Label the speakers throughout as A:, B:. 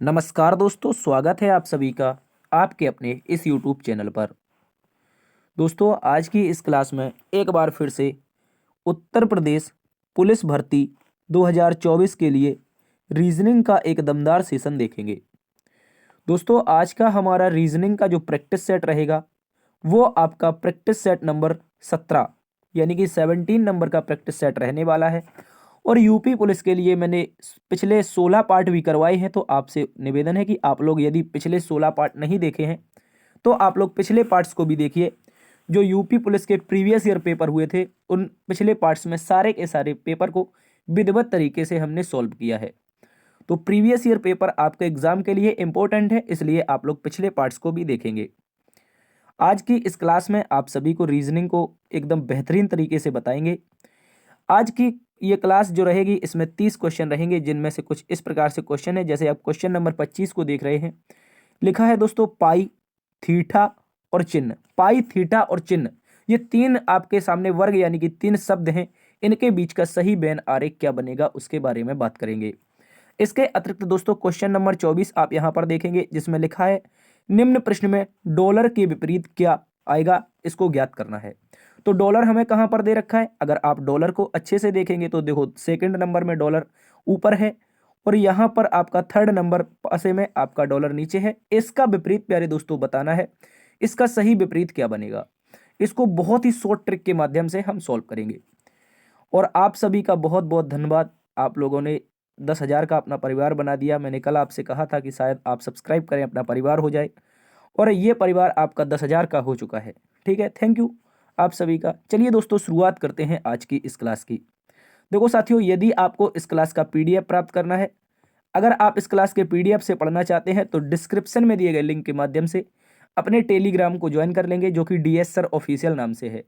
A: नमस्कार दोस्तों, स्वागत है आप सभी का आपके अपने इस YouTube चैनल पर। दोस्तों, आज की इस क्लास में एक बार फिर से उत्तर प्रदेश पुलिस भर्ती 2024 के लिए रीजनिंग का एक दमदार सेशन देखेंगे। दोस्तों, आज का हमारा रीजनिंग का जो प्रैक्टिस सेट रहेगा वो आपका प्रैक्टिस सेट नंबर 17 यानी कि 17 नंबर का प्रैक्टिस सेट रहने वाला है। और यूपी पुलिस के लिए मैंने पिछले 16 पार्ट भी करवाए हैं, तो आपसे निवेदन है कि आप लोग यदि पिछले 16 पार्ट नहीं देखे हैं तो आप लोग पिछले पार्ट्स को भी देखिए। जो यूपी पुलिस के प्रीवियस ईयर पेपर हुए थे उन पिछले पार्ट्स में सारे के सारे पेपर को विधिवत तरीके से हमने सॉल्व किया है। तो प्रीवियस ईयर पेपर आपके एग्जाम के लिए इंपॉर्टेंट है, इसलिए आप लोग पिछले पार्ट्स को भी देखेंगे। आज की इस क्लास में आप सभी को रीजनिंग को एकदम बेहतरीन तरीके से बताएंगे। आज की ये क्लास जो रहेगी इसमें 30 क्वेश्चन रहेंगे, जिनमें से कुछ इस प्रकार से क्वेश्चन है। जैसे आप क्वेश्चन नंबर 25 को देख रहे हैं, लिखा है दोस्तों पाई, थीटा और चिन्ह। पाई, थीटा और चिन्ह, ये तीन आपके सामने वर्ग यानी कि तीन शब्द हैं। इनके बीच का सही बेन आरेख क्या बनेगा उसके बारे में बात करेंगे। इसके अतिरिक्त दोस्तों क्वेश्चन नंबर 24 आप यहां पर देखेंगे, जिसमें लिखा है निम्न प्रश्न में डॉलर के विपरीत क्या आएगा, इसको ज्ञात करना है। तो डॉलर हमें कहां पर दे रखा है, अगर आप डॉलर को अच्छे से देखेंगे तो देखो सेकंड नंबर में डॉलर ऊपर है और यहां पर आपका थर्ड नंबर पासे में आपका डॉलर नीचे है। इसका विपरीत प्यारे दोस्तों बताना है, इसका सही विपरीत क्या बनेगा। इसको बहुत ही शॉर्ट ट्रिक के माध्यम से हम सॉल्व करेंगे। और आप सभी का बहुत बहुत धन्यवाद, आप लोगों ने 10,000 का अपना परिवार बना दिया। मैंने कल आपसे कहा था कि शायद आप सब्सक्राइब करें, अपना परिवार हो जाए, और ये परिवार आपका 10,000 का हो चुका है। ठीक है, थैंक यू आप सभी का। चलिए दोस्तों, शुरुआत करते हैं आज की इस क्लास की। देखो साथियों, यदि आपको इस क्लास का पीडीएफ प्राप्त करना है, अगर आप इस क्लास के पीडीएफ से पढ़ना चाहते हैं तो डिस्क्रिप्शन में दिए गए लिंक के माध्यम से अपने टेलीग्राम को ज्वाइन कर लेंगे, जो कि DS सर ऑफिशियल नाम से है।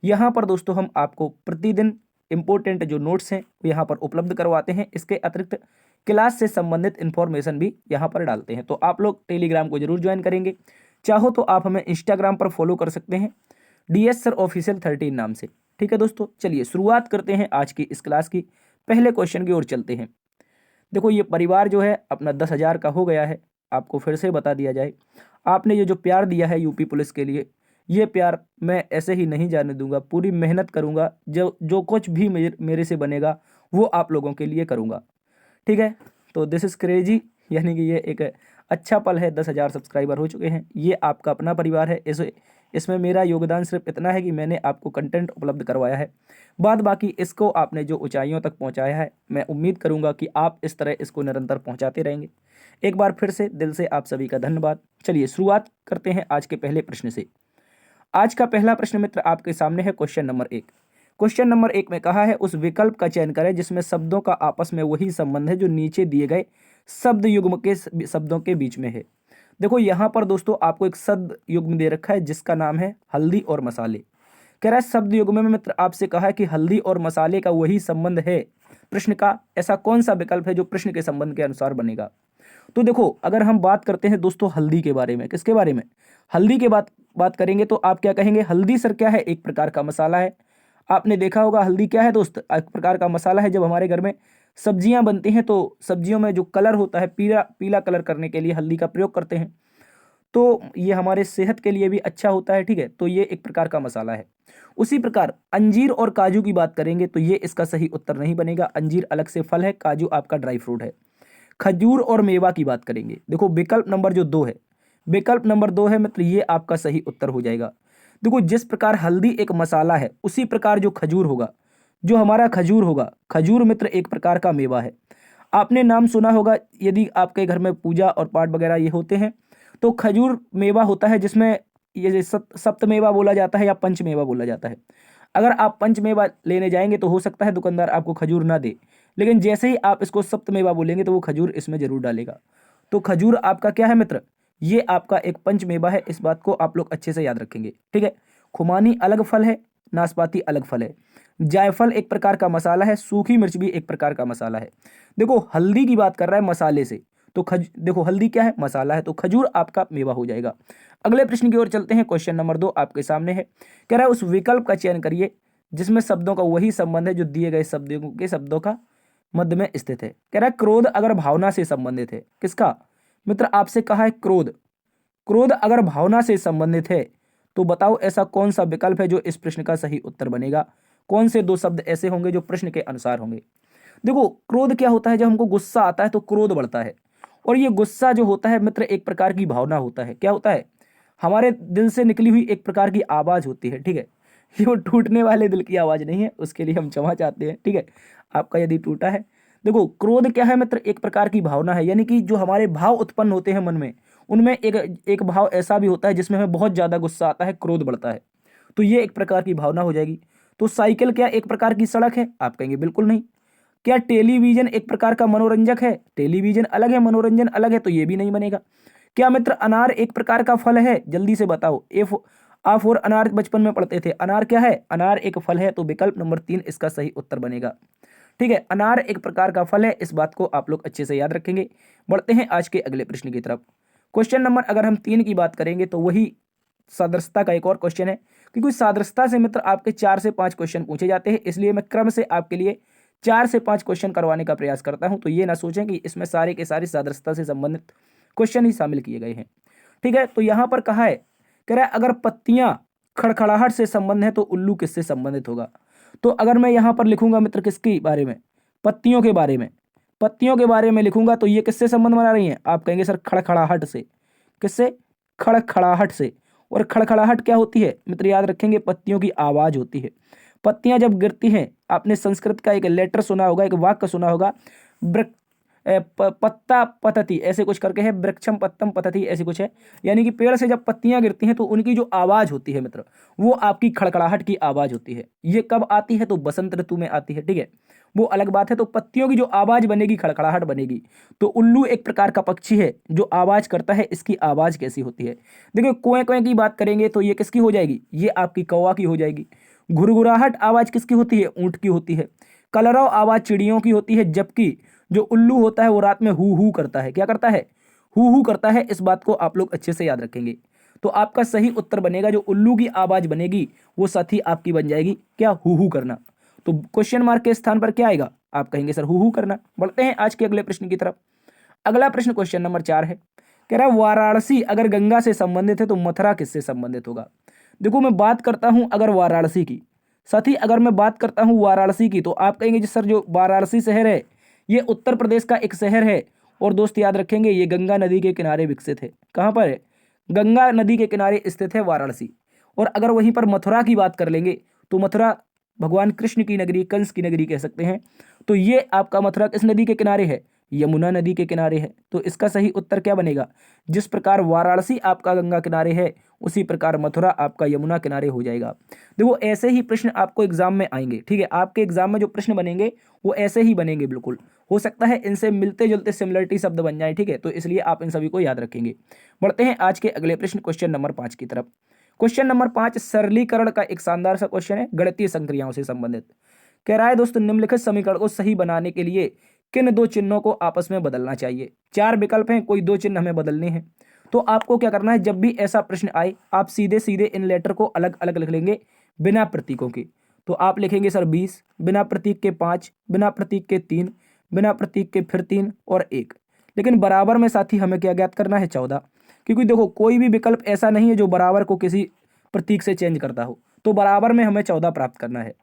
A: यहाँ पर दोस्तों हम आपको प्रतिदिन इंपॉर्टेंट जो नोट्स हैं वो यहाँ पर उपलब्ध करवाते हैं। इसके अतिरिक्त क्लास से संबंधित इंफॉर्मेशन भी यहाँ पर डालते हैं, तो आप लोग टेलीग्राम को जरूर ज्वाइन करेंगे। चाहो तो आप हमें इंस्टाग्राम पर फॉलो कर सकते हैं, DS सर ऑफिशियल 13 नाम से। ठीक है दोस्तों, चलिए शुरुआत करते हैं आज की इस क्लास की। पहले क्वेश्चन की ओर चलते हैं। देखो, ये परिवार जो है अपना 10,000 का हो गया है। आपको फिर से बता दिया जाए, आपने ये जो प्यार दिया है यूपी पुलिस के लिए, ये प्यार मैं ऐसे ही नहीं जाने दूंगा। पूरी मेहनत करूंगा, जो जो कुछ भी मेरे से बनेगा वो आप लोगों के लिए करूंगा। ठीक है, तो दिस इज क्रेजी, यानी कि ये एक अच्छा पल है। 10,000 सब्सक्राइबर हो चुके हैं, ये आपका अपना परिवार है। इसमें मेरा योगदान सिर्फ इतना है कि मैंने आपको कंटेंट उपलब्ध करवाया है। बाद बाकी इसको आपने जो ऊंचाइयों तक पहुंचाया है, मैं उम्मीद करूंगा कि आप इस तरह इसको निरंतर पहुंचाते रहेंगे। एक बार फिर से दिल से आप सभी का धन्यवाद। चलिए शुरुआत करते हैं आज के पहले प्रश्न से। आज का पहला प्रश्न मित्र आपके सामने है क्वेश्चन नंबर 1। क्वेश्चन नंबर 1 में कहा है उस विकल्प का चयन करें जिसमें शब्दों का आपस में वही संबंध है जो नीचे दिए गए शब्द युग्म के शब्दों के बीच में है। देखो यहाँ पर दोस्तों आपको एक शब्द युग्म दे रखा है जिसका नाम है हल्दी और मसाले। कह रहा है शब्द युग्म में मित्र आपसे कहा है कि हल्दी और मसाले का वही संबंध है। प्रश्न का ऐसा कौन सा विकल्प है जो प्रश्न के संबंध के अनुसार बनेगा। तो देखो, अगर हम बात करते हैं दोस्तों हल्दी के बारे में, किसके बारे में, हल्दी के बात करेंगे तो आप क्या कहेंगे, हल्दी सर क्या है, एक प्रकार का मसाला है। आपने देखा होगा हल्दी क्या है दोस्त, एक प्रकार का मसाला है। जब हमारे घर में सब्जियां बनती हैं तो सब्जियों में जो कलर होता है, पीला पीला कलर करने के लिए हल्दी का प्रयोग करते हैं, तो ये हमारे सेहत के लिए भी अच्छा होता है। ठीक है, तो ये एक प्रकार का मसाला है। उसी प्रकार अंजीर और काजू की बात करेंगे तो ये इसका सही उत्तर नहीं बनेगा। अंजीर अलग से फल है, काजू आपका ड्राई फ्रूट है। खजूर और मेवा की बात करेंगे, देखो विकल्प नंबर जो 2 है, विकल्प नंबर 2 है मित्र, ये आपका सही उत्तर हो जाएगा। देखो, जिस प्रकार हल्दी एक मसाला है उसी प्रकार जो खजूर होगा, जो हमारा खजूर होगा, खजूर मित्र एक प्रकार का मेवा है। आपने नाम सुना होगा, यदि आपके घर में पूजा और पाठ वगैरह ये होते हैं तो खजूर मेवा होता है, जिसमें ये सप्तमेवा बोला जाता है या पंचमेवा बोला जाता है। अगर आप पंचमेवा लेने जाएंगे तो हो सकता है दुकानदार आपको खजूर ना दे, लेकिन जैसे ही आप इसको सप्तमेवा बोलेंगे तो वो खजूर इसमें जरूर डालेगा। तो खजूर आपका क्या है मित्र, ये आपका एक पंचमेवा है। इस बात को आप लोग अच्छे से याद रखेंगे। ठीक है, खुमानी अलग फल है, नाशपाती अलग फल है। जायफल एक प्रकार का मसाला है, सूखी मिर्च भी एक प्रकार का मसाला है। देखो हल्दी की बात कर रहा है मसाले से, तो देखो हल्दी क्या है, मसाला है, तो खजूर आपका मेवा हो जाएगा। अगले प्रश्न की ओर चलते हैं। क्वेश्चन नंबर 2 आपके सामने है। कह रहा है उस विकल्प का चयन करिए जिसमें शब्दों का वही संबंध है जो दिए गए शब्दों का मध्य में स्थित है। कह रहा है क्रोध अगर भावना से संबंधित है, किसका मित्र, आपसे कहा है क्रोध, क्रोध अगर भावना से संबंधित है तो बताओ ऐसा कौन सा विकल्प है जो इस प्रश्न का सही उत्तर बनेगा। कौन से दो शब्द ऐसे होंगे जो प्रश्न के अनुसार होंगे। देखो क्रोध क्या होता है, जब हमको गुस्सा आता है तो क्रोध बढ़ता है, और ये गुस्सा जो होता है मित्र एक प्रकार की भावना होता है। क्या होता है, हमारे दिल से निकली हुई एक प्रकार की आवाज होती है, ठीक है। ये वो टूटने वाले दिल की आवाज नहीं है, उसके लिए हम क्षमा चाहते हैं, ठीक है, आपका यदि टूटा है। देखो क्रोध क्या है मित्र, एक प्रकार की भावना है, यानी कि जो हमारे भाव उत्पन्न होते हैं मन में, उनमें एक एक भाव ऐसा भी होता है जिसमें हमें बहुत ज्यादा गुस्सा आता है, क्रोध बढ़ता है, तो ये एक प्रकार की भावना हो जाएगी। तो साइकिल क्या एक प्रकार की सड़क है, आप कहेंगे बिल्कुल नहीं। क्या टेलीविजन एक प्रकार का मनोरंजक है, टेलीविजन अलग है मनोरंजन अलग है, तो ये भी नहीं बनेगा। क्या मित्र अनार एक प्रकार का फल है, जल्दी से बताओ। आप और अनार बचपन में पढ़ते थे, अनार क्या है, अनार एक फल है, तो विकल्प नंबर 3 इसका सही उत्तर बनेगा। ठीक है, अनार एक प्रकार का फल है, इस बात को आप लोग अच्छे से याद रखेंगे। बढ़ते हैं आज के अगले प्रश्न की तरफ। क्वेश्चन नंबर अगर हम 3 की बात करेंगे तो वही सादृश्यता का एक और क्वेश्चन है, क्योंकि सादृश्यता से मित्र आपके 4 से 5 क्वेश्चन पूछे जाते हैं, इसलिए मैं क्रम से आपके लिए 4 से 5 क्वेश्चन करवाने का प्रयास करता हूं। तो ये ना सोचें कि इसमें सारे के सारे सादृश्यता से संबंधित क्वेश्चन ही शामिल किए गए हैं। ठीक है, तो यहां पर कहा है, कह रहा है अगर पत्तियां खड़खड़ाहट से संबंध है तो उल्लू किससे संबंधित होगा। तो अगर मैं यहां पर लिखूंगा मित्र किसके बारे में, पत्तियों के बारे में, पत्तियों के बारे में लिखूंगा तो ये किससे संबंध बना रही हैं, आप कहेंगे सर खड़खड़ाहट से। किससे, खड़खड़ाहट से। और खड़खड़ाहट क्या होती है मित्र, याद रखेंगे पत्तियों की आवाज होती है। पत्तियां जब गिरती हैं, आपने संस्कृत का एक लेटर सुना होगा, एक वाक्य सुना होगा, पत्ता पतति ऐसे कुछ करके है, वृक्षम पत्तम पतति ऐसे कुछ है, यानी कि पेड़ से जब पत्तियां गिरती हैं तो उनकी जो आवाज होती है मित्र, वो आपकी खड़खड़ाहट की आवाज होती है। ये कब आती है, तो बसंत ऋतु में आती है, ठीक है, वो अलग बात है। तो पत्तियों की जो आवाज बनेगी, खड़खड़ाहट बनेगी। तो उल्लू एक प्रकार का पक्षी है जो आवाज करता है, इसकी आवाज कैसी होती है। देखो कोए कोए की बात करेंगे तो ये किसकी हो जाएगी, ये आपकी कौवा की हो जाएगी। घुरघुराहट आवाज किसकी होती है, ऊंट की होती है। कलरव आवाज चिड़ियों की होती है, जबकि जो उल्लू होता है वो रात में हु हु करता है। क्या करता है, हु हु करता है। इस बात को आप लोग अच्छे से याद रखेंगे। तो आपका सही उत्तर बनेगा, जो उल्लू की आवाज बनेगी वो साथी आपकी बन जाएगी क्या, हु हु करना। तो क्वेश्चन मार्क के स्थान पर क्या आएगा, आप कहेंगे सर हु हु करना। बढ़ते हैं आज के अगले प्रश्न की तरफ। अगला प्रश्न क्वेश्चन नंबर 4 है, कह रहा है वाराणसी अगर गंगा से संबंधित है तो मथुरा किससे संबंधित होगा। देखो मैं बात करता हूं अगर वाराणसी की, साथी अगर मैं बात करता हूं वाराणसी की, तो आप कहेंगे जी सर जो वाराणसी शहर है ये उत्तर प्रदेश का एक शहर है, और दोस्त याद रखेंगे ये गंगा नदी के किनारे विकसित है। कहां पर है, गंगा नदी के किनारे स्थित है वाराणसी। और अगर वहीं पर मथुरा की बात कर लेंगे तो मथुरा भगवान कृष्ण की नगरी, कंस की नगरी कह सकते हैं। तो ये आपका मथुरा किस नदी के किनारे है, यमुना नदी के किनारे है। तो इसका सही उत्तर क्या बनेगा, जिस प्रकार वाराणसी आपका गंगा किनारे है उसी प्रकार मथुरा आपका यमुना किनारे हो जाएगा। देखो ऐसे ही प्रश्न आपको एग्जाम में आएंगे, ठीक है, आपके एग्जाम में जो प्रश्न बनेंगे वो ऐसे ही बनेंगे, बिल्कुल हो सकता है इनसे मिलते जुलते सिमिलरिटी शब्द बन जाए, ठीक है, तो इसलिए आप इन सभी को याद रखेंगे। बढ़ते हैं आज के अगले प्रश्न क्वेश्चन नंबर 5 की तरफ। क्वेश्चन नंबर 5 सरलीकरण का एक शानदार सा क्वेश्चन है, गणितीय संक्रियाओं से संबंधित। कह रहा है दोस्तों निम्नलिखित समीकरण को सही बनाने के लिए किन दो चिन्हों को आपस में बदलना चाहिए। 4 विकल्प हैं, कोई 2 चिन्ह हमें बदलने हैं। तो आपको क्या करना है, जब भी ऐसा प्रश्न आए आप सीधे सीधे इन लेटर को अलग अलग लिख लेंगे बिना प्रतीकों के। तो आप लिखेंगे सर 20, बिना प्रतीक के 5, बिना प्रतीक के 3, बिना प्रतीक के फिर 3 और 1। लेकिन बराबर में साथी हमें क्या ज्ञात करना है, 14, क्योंकि देखो कोई भी विकल्प ऐसा नहीं है जो बराबर को किसी प्रतीक से चेंज करता हो। तो बराबर में हमें 14 प्राप्त करना है।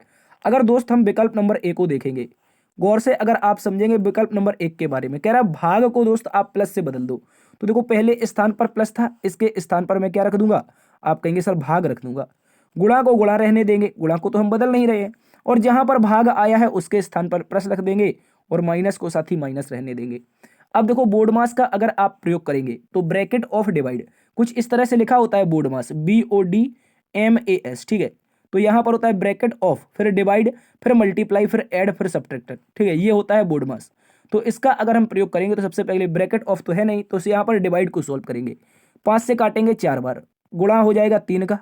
A: अगर दोस्त हम विकल्प नंबर 1 को देखेंगे गौर से, अगर आप समझेंगे विकल्प नंबर 1 के बारे में, कह रहा है भाग को दोस्त आप प्लस से बदल दो। तो देखो पहले स्थान पर प्लस था, इसके स्थान पर मैं क्या रख दूंगा, आप कहेंगे सर भाग रख दूंगा। गुणा को गुणा रहने देंगे, गुणा को तो हम बदल नहीं रहे हैं, और जहां पर भाग आया है उसके स्थान पर प्लस रख देंगे, और माइनस को साथ ही माइनस रहने देंगे। अब देखो बोर्ड मास का अगर आप प्रयोग करेंगे तो ब्रैकेट ऑफ डिवाइड कुछ इस तरह से लिखा होता है, बोर्ड मास BODMAS, ठीक है। तो यहां पर होता है ब्रैकेट ऑफ, फिर डिवाइड, फिर मल्टीप्लाई, फिर ऐड, फिर सब्ट्रैक्ट, ठीक है, ये होता है बोर्ड मास। तो इसका अगर हम प्रयोग करेंगे तो सबसे पहले ब्रैकेट ऑफ तो है नहीं, तो यहाँ पर डिवाइड को सोल्व करेंगे। 5 से काटेंगे 4 बार, गुणा हो जाएगा 3 का,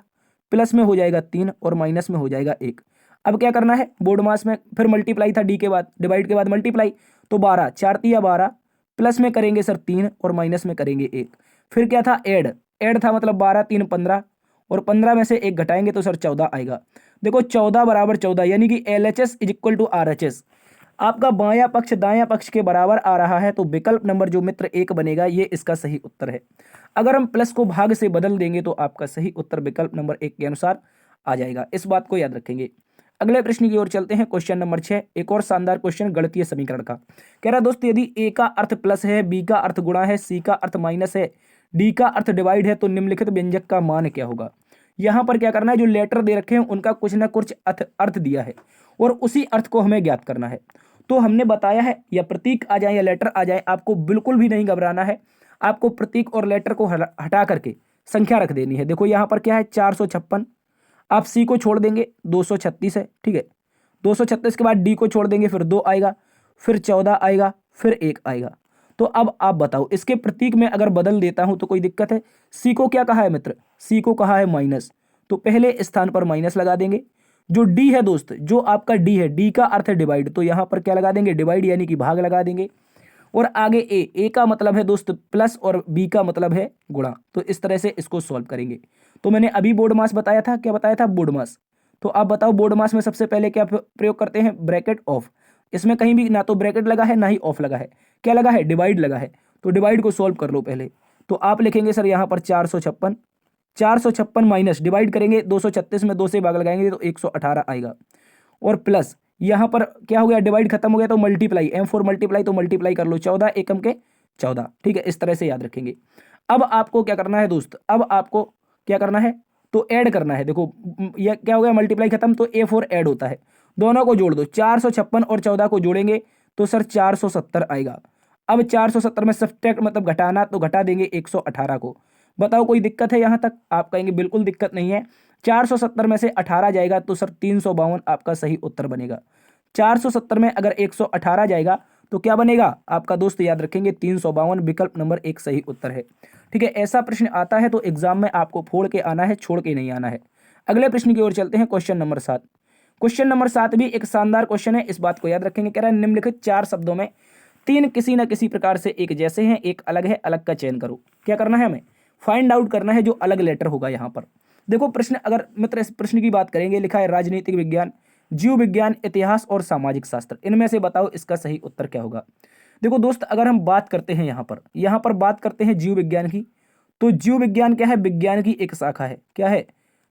A: प्लस में हो जाएगा 3 और माइनस में हो जाएगा 1। अब क्या करना है, बोर्ड मास में फिर मल्टीप्लाई था, डी के बाद डिवाइड के बाद मल्टीप्लाई, तो 12, 4 तिया 12, प्लस में करेंगे सर 3 और माइनस में करेंगे 1। फिर क्या था, ऐड, ऐड था मतलब 12 3 15, और 15 में से 1 घटाएंगे तो सर 14 आएगा। देखो 14 बराबर 14, यानी कि LHS is equal to RHS। आपका बायां पक्ष दायां पक्ष के बराबर आ रहा है तो विकल्प नंबर जो मित्र 1 बनेगा ये इसका सही उत्तर है। अगर हम प्लस को भाग से बदल देंगे तो आपका सही उत्तर विकल्प नंबर 1 के अनुसार आ जाएगा, इस बात को याद रखेंगे। अगले प्रश्न की ओर चलते हैं, क्वेश्चन नंबर 6, एक और शानदार क्वेश्चन गणितीय समीकरण का। कह रहा है दोस्त यदि ए का अर्थ प्लस है, बी का अर्थ गुणा है, सी का अर्थ माइनस है, डी का अर्थ डिवाइड है तो निम्नलिखित व्यंजक का मान क्या होगा। यहां पर क्या करना है, जो लेटर दे रखे हैं उनका कुछ ना कुछ अर्थ दिया है और उसी अर्थ को हमें ज्ञात करना है। तो हमने बताया है या प्रतीक आ जाए या लेटर आ जाए, आपको बिल्कुल भी नहीं घबराना है। आपको प्रतीक और लेटर को हटा करके संख्या रख देनी है। देखो यहां पर क्या है 456, आप सी को छोड़ देंगे 236 है, ठीक है। 236 के बाद डी को छोड़ देंगे, फिर 2 आएगा, फिर 14 आएगा, फिर 1 आएगा। तो अब आप बताओ इसके प्रतीक में अगर बदल देता हूं तो कोई दिक्कत है। सी को क्या कहा है मित्र, सी को कहा है माइनस, तो पहले स्थान पर माइनस लगा देंगे। जो डी है दोस्त, जो आपका डी है, डी का अर्थ है डिवाइड, तो यहां पर क्या लगा देंगे, डिवाइड यानी कि भाग लगा देंगे। और आगे ए का मतलब है दोस्त प्लस और बी का मतलब है गुणा। तो इस तरह से इसको सॉल्व करेंगे। तो मैंने अभी बोर्ड मास बताया था, क्या बताया था, बोर्ड मास। तो आप बताओ बोर्ड मास में सबसे पहले क्या प्रयोग करते हैं, ब्रैकेट ऑफ। इसमें कहीं भी ना तो ब्रैकेट लगा है ना ही ऑफ लगा है, क्या लगा है, डिवाइड लगा है। तो डिवाइड को सॉल्व कर लो पहले। तो आप लिखेंगे सर यहाँ पर 456, 456 माइनस डिवाइड करेंगे 236 में 2 से भाग लगाएंगे तो 118 आएगा। और प्लस यहाँ पर क्या हो गया, डिवाइड खत्म हो गया तो मल्टीप्लाई, M4 मल्टीप्लाई, तो मल्टीप्लाई कर लो 14 एकम के 14, ठीक है। इस तरह से याद रखेंगे। अब आपको क्या करना है दोस्त, अब आपको क्या करना है, तो ऐड करना है। देखो ये क्या हो गया, मल्टीप्लाई खत्म तो A4 ऐड होता है, दोनों को जोड़ दो। 456 और 14 को जोड़ेंगे तो सर 470 आएगा। अब 470 में सब्ट्रैक्ट मतलब घटाना, तो घटा देंगे 118 को। बताओ कोई दिक्कत है यहाँ तक, आप कहेंगे बिल्कुल दिक्कत नहीं है। 470 में से 18 जाएगा तो सर 352 आपका सही उत्तर बनेगा। 470 में अगर 118 जाएगा तो क्या बनेगा आपका दोस्त, याद रखेंगे 352, विकल्प नंबर 1 सही उत्तर है, ठीक है। ऐसा प्रश्न आता है तो एग्जाम में आपको फोड़ के आना है, छोड़ के नहीं आना है। अगले प्रश्न की ओर चलते हैं, क्वेश्चन नंबर 7। क्वेश्चन नंबर 7 भी एक शानदार क्वेश्चन है, इस बात को याद रखेंगे। कह रहा है निम्नलिखित 4 शब्दों में 3 किसी न किसी प्रकार से एक जैसे हैं, एक अलग है, अलग का चयन करो। क्या करना है, हमें फाइंड आउट करना है जो अलग लेटर होगा यहाँ पर। देखो प्रश्न, अगर मित्र इस प्रश्न की बात करेंगे, लिखा है राजनीतिक विज्ञान, जीव विज्ञान, इतिहास और सामाजिक शास्त्र, इनमें से बताओ इसका सही उत्तर क्या होगा। देखो दोस्त अगर हम बात करते हैं यहाँ पर बात करते हैं जीव विज्ञान की, तो जीव विज्ञान क्या है, विज्ञान की एक शाखा है। क्या है,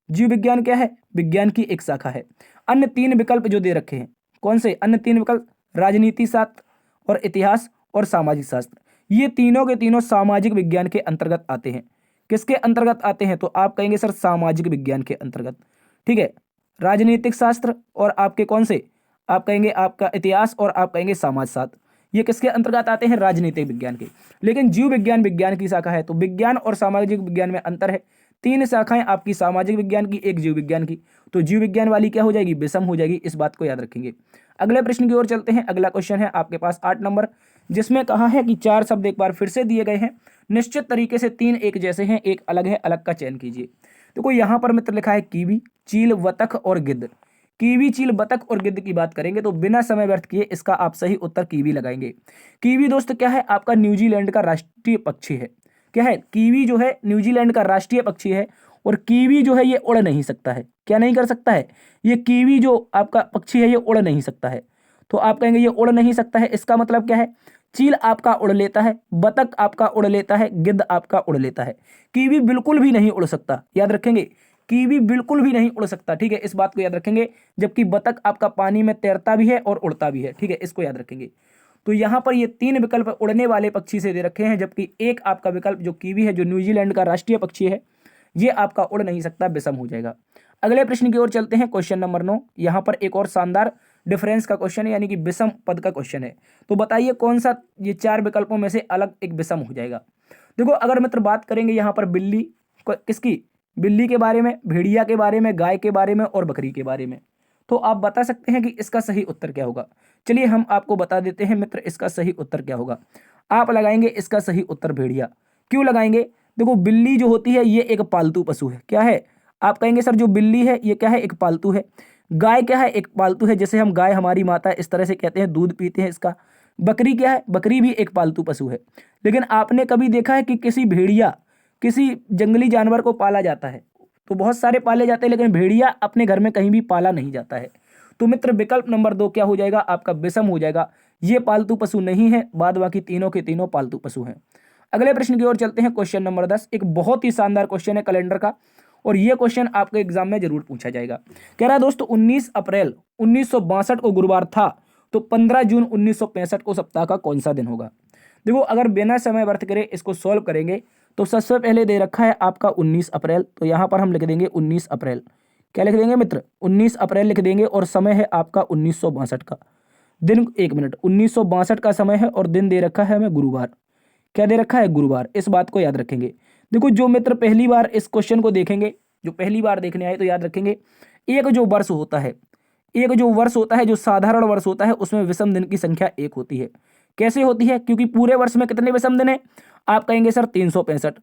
A: जीव विज्ञान क्या है, विज्ञान की एक शाखा है। अन्य 3 विकल्प जो दे रखे हैं, कौन से अन्य 3 विकल्प, राजनीति शास्त्र और इतिहास और सामाजिक शास्त्र, ये तीनों के तीनों सामाजिक विज्ञान के अंतर्गत आते हैं। किसके अंतर्गत आते हैं, तो आप कहेंगे सर सामाजिक विज्ञान के अंतर्गत, ठीक है। राजनीतिक शास्त्र और आपके कौन से, आप कहेंगे आपका इतिहास और आप कहेंगे समाजशास्त्र, ये किसके अंतर्गत आते हैं, राजनीतिक विज्ञान के। लेकिन जीव विज्ञान विज्ञान की शाखा है, तो विज्ञान और सामाजिक विज्ञान में अंतर है। 3 शाखाएं आपकी सामाजिक विज्ञान की, एक जीव विज्ञान की, तो जीव विज्ञान वाली क्या हो जाएगी, विषम हो जाएगी, इस बात को याद रखेंगे। अगले प्रश्न की ओर चलते हैं। अगला क्वेश्चन है आपके पास 8 नंबर, जिसमें कहा है कि 4 शब्द एक बार फिर से दिए गए हैं, निश्चित तरीके से 3 एक जैसे हैं, एक अलग है, अलग का चयन कीजिए। देखो यहाँ पर मित्र लिखा है कीवी, चील, बतख और गिद्ध। कीवी, चील, बतख और गिद्ध की बात करेंगे तो बिना समय व्यर्थ किए इसका आप सही उत्तर कीवी लगाएंगे। कीवी दोस्त क्या है, आपका न्यूजीलैंड का राष्ट्रीय पक्षी है। क्या है, कीवी जो है न्यूजीलैंड का राष्ट्रीय पक्षी है। और कीवी जो है ये उड़ नहीं सकता है, क्या नहीं कर सकता है, ये कीवी जो आपका पक्षी है ये उड़ नहीं सकता है। तो आप कहेंगे ये उड़ नहीं सकता है, इसका मतलब क्या है, चील आपका उड़ लेता है, बतख आपका उड़ लेता है, गिद्ध आपका उड़ लेता है, कीवी बिल्कुल भी नहीं उड़ सकता। याद रखेंगे, कीवी बिल्कुल भी नहीं उड़ सकता, ठीक है, इस बात को याद रखेंगे। जबकि बतख आपका पानी में तैरता भी है और उड़ता भी है, ठीक है, इसको याद रखेंगे। तो यहाँ पर ये 3 विकल्प उड़ने वाले पक्षी से दे रखे हैं, जबकि एक आपका विकल्प जो कीवी है, जो न्यूजीलैंड का राष्ट्रीय पक्षी है, ये आपका उड़ नहीं सकता, विषम हो जाएगा। अगले प्रश्न की ओर चलते हैं, क्वेश्चन नंबर 9। यहाँ पर एक और शानदार डिफरेंस का क्वेश्चन है, यानी कि विषम पद का क्वेश्चन है। तो बताइए कौन सा ये 4 विकल्पों में से अलग एक विषम हो जाएगा। देखो अगर मित्र बात करेंगे यहाँ पर बिल्ली, किसकी, बिल्ली के बारे में, भेड़िया के बारे में, गाय के बारे में और बकरी के बारे में, तो आप बता सकते हैं कि इसका सही उत्तर क्या होगा। चलिए हम आपको बता देते हैं मित्र, इसका सही उत्तर क्या होगा। आप लगाएंगे इसका सही उत्तर भेड़िया। क्यों लगाएंगे, देखो बिल्ली जो होती है ये एक पालतू पशु है। क्या है, आप कहेंगे सर जो बिल्ली है ये क्या है, एक पालतू है। गाय क्या है, एक पालतू है, जैसे हम गाय हमारी माता इस तरह से कहते हैं, दूध पीते हैं इसका। बकरी क्या है, बकरी भी एक पालतू पशु है। लेकिन आपने कभी देखा है कि किसी भेड़िया, किसी जंगली जानवर को पाला जाता है, तो बहुत सारे पाले जाते हैं, लेकिन भेड़िया अपने घर में कहीं भी पाला नहीं जाता है। तो मित्र विकल्प नंबर 2 क्या हो जाएगा, आपका विषम हो जाएगा। ये पालतू पशु नहीं है, बाद बाकी तीनों के तीनों पालतू पशु हैं। अगले प्रश्न की ओर चलते हैं। क्वेश्चन नंबर 10 एक बहुत ही शानदार क्वेश्चन है कैलेंडर का, और ये क्वेश्चन आपके एग्जाम में जरूर पूछा जाएगा। कह रहा है दोस्तों 19 अप्रैल 1962 को गुरुवार था, तो 15 जून 1965 को सप्ताह का कौन सा दिन होगा। देखो अगर बिना समय व्यर्थ करे इसको सॉल्व करेंगे तो सबसे पहले दे रखा है आपका 19 अप्रैल, तो यहां पर हम लिख देंगे 19 अप्रैल। क्या लिख देंगे मित्र, 19 अप्रैल लिख देंगे, और समय है आपका 1962 का। दिन, एक मिनट, 1962 का समय है और दिन दे रखा है हमें गुरुवार। क्या दे रखा है, गुरुवार। इस बात को याद रखेंगे। देखो जो मित्र पहली बार इस क्वेश्चन को देखेंगे, जो पहली बार देखने आए, तो याद रखेंगे एक जो वर्ष होता है, एक जो वर्ष होता है, जो साधारण वर्ष होता है, उसमें विषम दिन की संख्या 1 होती है। कैसे होती है, क्योंकि पूरे वर्ष में कितने विषम दिन है, आप कहेंगे सर 365,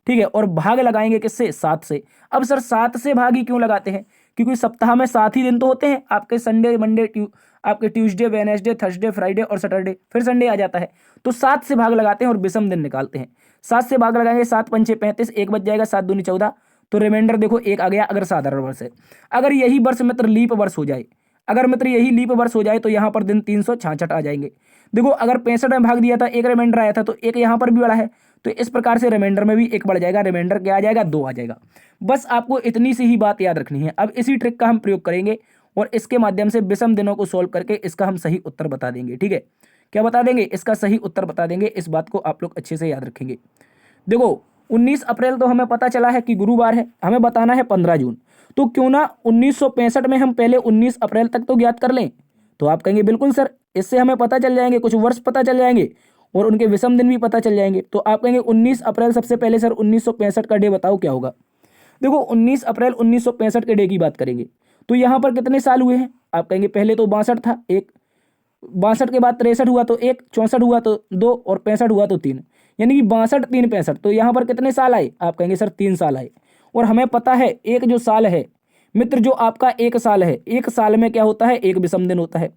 A: ठीक है, और भाग लगाएंगे किससे, 7 से। अब सर 7 से भाग ही क्यों लगाते हैं, क्योंकि सप्ताह में 7 ही दिन तो होते हैं आपके, संडे मंडे आपके ट्यूसडे वेडनेसडे थर्सडे फ्राइडे और सैटरडे, फिर संडे आ जाता है, तो 7 से भाग लगाते हैं और विषम दिन निकालते हैं। 7 से भाग लगाएंगे, 7 पंचे 35, 1 बच जाएगा, 7 दूनी 14, तो रिमाइंडर देखो 1 आ गया अगर साधारण वर्ष है। अगर यही वर्ष मित्र लीप वर्ष हो जाए, अगर मित्र यही लीप वर्ष हो जाए, तो यहाँ पर दिन 366 आ जाएंगे। देखो अगर 65 में भाग दिया था, 1 रिमाइंडर आया था, तो 1 यहाँ पर भी बढ़ा है, तो इस प्रकार से रिमाइंडर में भी 1 बढ़ जाएगा, रिमाइंडर क्या आ जाएगा, 2 आ जाएगा। बस आपको इतनी सी ही बात याद रखनी है। अब इसी ट्रिक का हम प्रयोग करेंगे और इसके माध्यम से विषम दिनों को सोल्व करके इसका हम सही उत्तर बता देंगे। ठीक है, क्या बता देंगे, इसका सही उत्तर बता देंगे। इस बात को आप लोग अच्छे से याद रखेंगे। देखो 19 अप्रैल तो हमें पता चला है कि गुरुवार है, हमें बताना है 15 जून, तो क्यों ना 1965 में हम पहले 19 अप्रैल तक तो ज्ञात कर लें। तो आप कहेंगे बिल्कुल सर, इससे हमें पता चल जाएंगे, कुछ वर्ष पता चल जाएंगे और उनके विषम दिन भी पता चल जाएंगे। तो आप कहेंगे 19 अप्रैल, सबसे पहले सर 1965 का डे बताओ क्या होगा। देखो 19 अप्रैल 1965 के डे की बात करेंगे, तो यहाँ पर कितने साल हुए हैं, आप कहेंगे पहले तो 62 था, 1, 62 के बाद 63 हुआ तो 1, 64 हुआ तो 2 और 65 हुआ तो 3, यानी कि 62 3 65, तो यहाँ पर कितने साल आए, आप कहेंगे सर 3 साल आए। और हमें पता है एक जो साल है मित्र, जो आपका 1 साल है, 1 साल में क्या होता है, 1 विषम दिन होता है।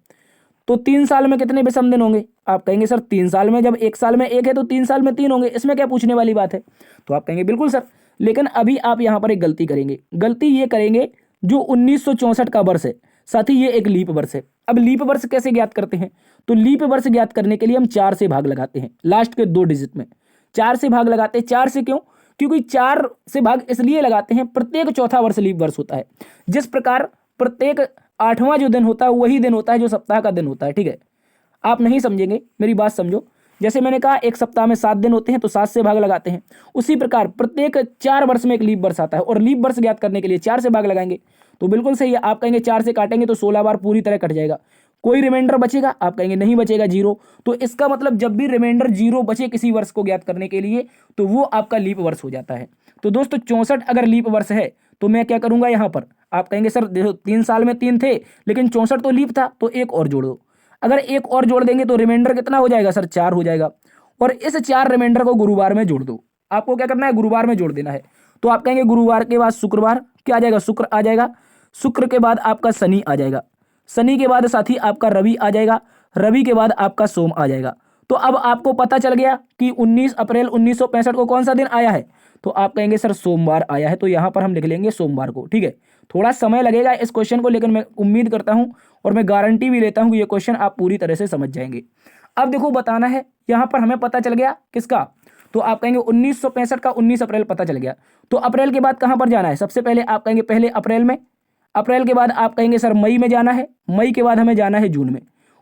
A: तो 3 साल में कितने विषम दिन होंगे, आप कहेंगे सर 3 साल में, जब 1 साल में 1 है तो 3 साल में 3 होंगे, इसमें क्या पूछने वाली बात है। तो आप कहेंगे बिल्कुल सर, लेकिन अभी आप यहाँ पर एक गलती करेंगे। गलती ये करेंगे, जो 1964 का वर्ष है, साथ ही ये एक लीप वर्ष है। अब लीप वर्ष कैसे ज्ञात करते हैं, तो लीप वर्ष ज्ञात करने के लिए हम 4 से भाग लगाते हैं, लास्ट के 2 डिजिट में 4 से भाग लगाते हैं। 4 से क्यों, क्योंकि 4 से भाग इसलिए लगाते हैं, प्रत्येक चौथा वर्ष लीप वर्ष होता है। जिस प्रकार प्रत्येक 8वां जो दिन होता है वही दिन होता है जो सप्ताह का दिन होता है। ठीक है, आप नहीं समझेंगे, मेरी बात समझो। जैसे मैंने कहा एक सप्ताह में 7 दिन होते हैं, तो 7 से भाग लगाते हैं। उसी प्रकार प्रत्येक 4 वर्ष में एक लीप वर्ष आता है, और लीप वर्ष ज्ञात करने के लिए 4 से भाग लगाएंगे। तो बिल्कुल सही है, आप कहेंगे 4 से काटेंगे तो 16 बार पूरी तरह कट जाएगा, कोई रिमाइंडर बचेगा, आप कहेंगे नहीं बचेगा, 0। तो इसका मतलब जब भी रिमाइंडर 0 बचे किसी वर्ष को ज्ञात करने के लिए, तो वो आपका लीप वर्ष हो जाता है। तो दोस्तों 64 अगर लीप वर्ष है, तो मैं क्या करूंगा यहाँ पर, आप कहेंगे सर देखो 3 साल में 3 थे, लेकिन 64 तो लीप था, तो 1 और जोड़ दो। अगर 1 और जोड़ देंगे तो रिमाइंडर कितना हो जाएगा सर, 4 हो जाएगा। और इस 4 रिमाइंडर को गुरुवार में जोड़ दो। आपको क्या करना है, गुरुवार में जोड़ देना है। तो आप कहेंगे गुरुवार के बाद शुक्रवार, क्या आ जाएगा, शुक्र आ जाएगा। शुक्र के बाद आपका शनि आ जाएगा, शनि के बाद साथी आपका रवि आ जाएगा, रवि के बाद आपका सोम आ जाएगा। तो अब आपको पता चल गया कि 19 अप्रैल 1965 को कौन सा दिन आया है, तो आप कहेंगे सर सोमवार आया है, तो यहां पर हम लिख लेंगे सोमवार को। ठीक है, थोड़ा समय लगेगा इस क्वेश्चन को, लेकिन मैं उम्मीद करता हूं और मैं गारंटी भी लेता हूं कि ये क्वेश्चन आप पूरी तरह से समझ जाएंगे। अब देखो बताना है, यहां पर हमें पता चल गया किसका, तो आप कहेंगे 1965 का 19 अप्रैल पता चल गया। तो अप्रैल के बाद कहां पर जाना है, सबसे पहले आप कहेंगे पहले अप्रैल में, अप्रैल के बाद आप कहेंगे सर मई में जाना है, मई के बाद हमें जाना है जून में।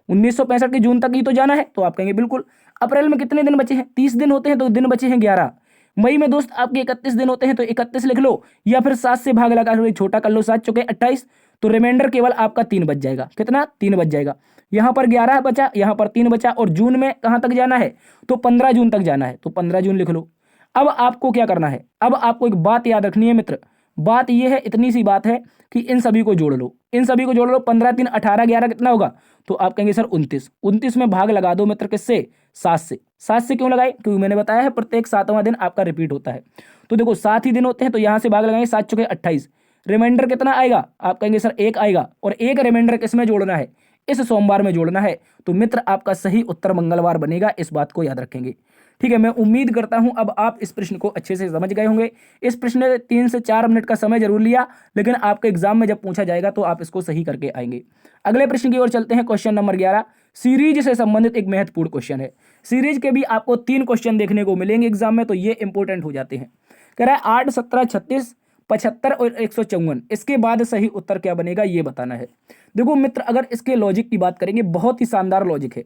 A: 1965 के जून तक ही तो जाना है, तो आप कहेंगे बिल्कुल। अप्रैल में कितने दिन बचे हैं, 30 दिन होते हैं, तो दिन बचे हैं 11। मई में दोस्त आपके 31 दिन होते हैं, तो 31 लिख लो, या फिर 7 से भाग लगा छोटा कर लो, 7 चौके 28, तो रिमाइंडर केवल आपका 3 बच जाएगा। कितना, 3 बच जाएगा। यहाँ पर 11 बचा, यहाँ पर 3 बचा, और जून में कहाँ तक जाना है, तो 15 जून तक जाना है, तो 15 जून लिख लो। अब आपको क्या करना है, अब आपको एक बात याद रखनी है मित्र, बात यह है, इतनी सी बात है कि इन सभी को जोड़ लो, इन सभी को जोड़ लो। 15 3 18 11 कितना होगा, तो आप कहेंगे सर 29। 29 में भाग लगा दो मित्र, किससे, 7 से। 7 से क्यों लगाए, क्योंकि मैंने बताया है प्रत्येक 7वां दिन आपका रिपीट होता है। तो देखो 7 ही दिन होते हैं, तो यहां से भाग लगाएंगे, 7 चौके 28, रिमाइंडर कितना आएगा, आप कहेंगे सर 1 आएगा, और 1 रिमाइंडर किस में जोड़ना है, इस सोमवार में जोड़ना है। तो मित्र आपका सही उत्तर मंगलवार बनेगा, इस बात को याद रखेंगे। ठीक है, मैं उम्मीद करता हूं अब आप इस प्रश्न को अच्छे से समझ गए होंगे। इस प्रश्न ने 3 से 4 मिनट का समय जरूर लिया, लेकिन आपके एग्जाम में जब पूछा जाएगा तो आप इसको सही करके आएंगे। अगले प्रश्न की ओर चलते हैं। क्वेश्चन नंबर 11 सीरीज से संबंधित एक महत्वपूर्ण क्वेश्चन है। सीरीज के भी आपको 3 क्वेश्चन देखने को मिलेंगे एग्जाम में, तो ये इंपॉर्टेंट हो जाते हैं। कह रहा है 8, 17, 36, 75 और 154, इसके बाद सही उत्तर क्या बनेगा ये बताना है। देखो मित्र, अगर इसके लॉजिक की बात करेंगे, बहुत ही शानदार लॉजिक है।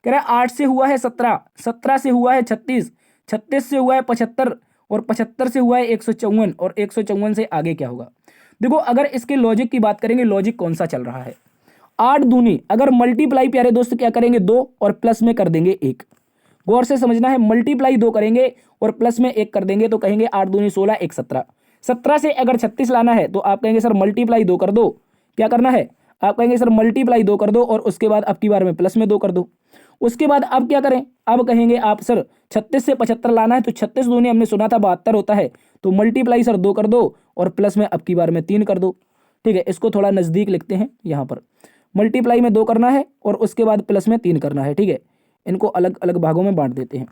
A: कह रहा है 8 से हुआ है 17, 17 से हुआ है 36, 36 से हुआ है 75 और 75 से हुआ है 154 और 154 से आगे क्या होगा। देखो अगर इसके लॉजिक की बात करेंगे, लॉजिक कौन सा चल रहा है, 8 दूनी अगर मल्टीप्लाई प्यारे दोस्त क्या करेंगे 2 और प्लस में कर देंगे 1। गौर से समझना है, मल्टीप्लाई 2 करेंगे और प्लस में 1 कर देंगे तो कहेंगे 8 दूनी 16, 1 17। 17 से अगर 36 लाना है तो आप कहेंगे सर मल्टीप्लाई 2 कर दो। क्या करना है, आप कहेंगे सर मल्टीप्लाई 2 कर दो और उसके बाद अब की बार में प्लस में 2 कर दो। उसके बाद अब क्या करें, अब कहेंगे आप सर 36 से 75 लाना है तो 36 दूनी हमने सुना था 72 होता है, तो मल्टीप्लाई सर 2 कर दो और प्लस में अब की बार में 3 कर दो। ठीक है, इसको थोड़ा नजदीक लिखते हैं, यहाँ पर मल्टीप्लाई में 2 करना है और उसके बाद प्लस में 3 करना है। ठीक है, इनको अलग अलग भागों में बांट देते हैं।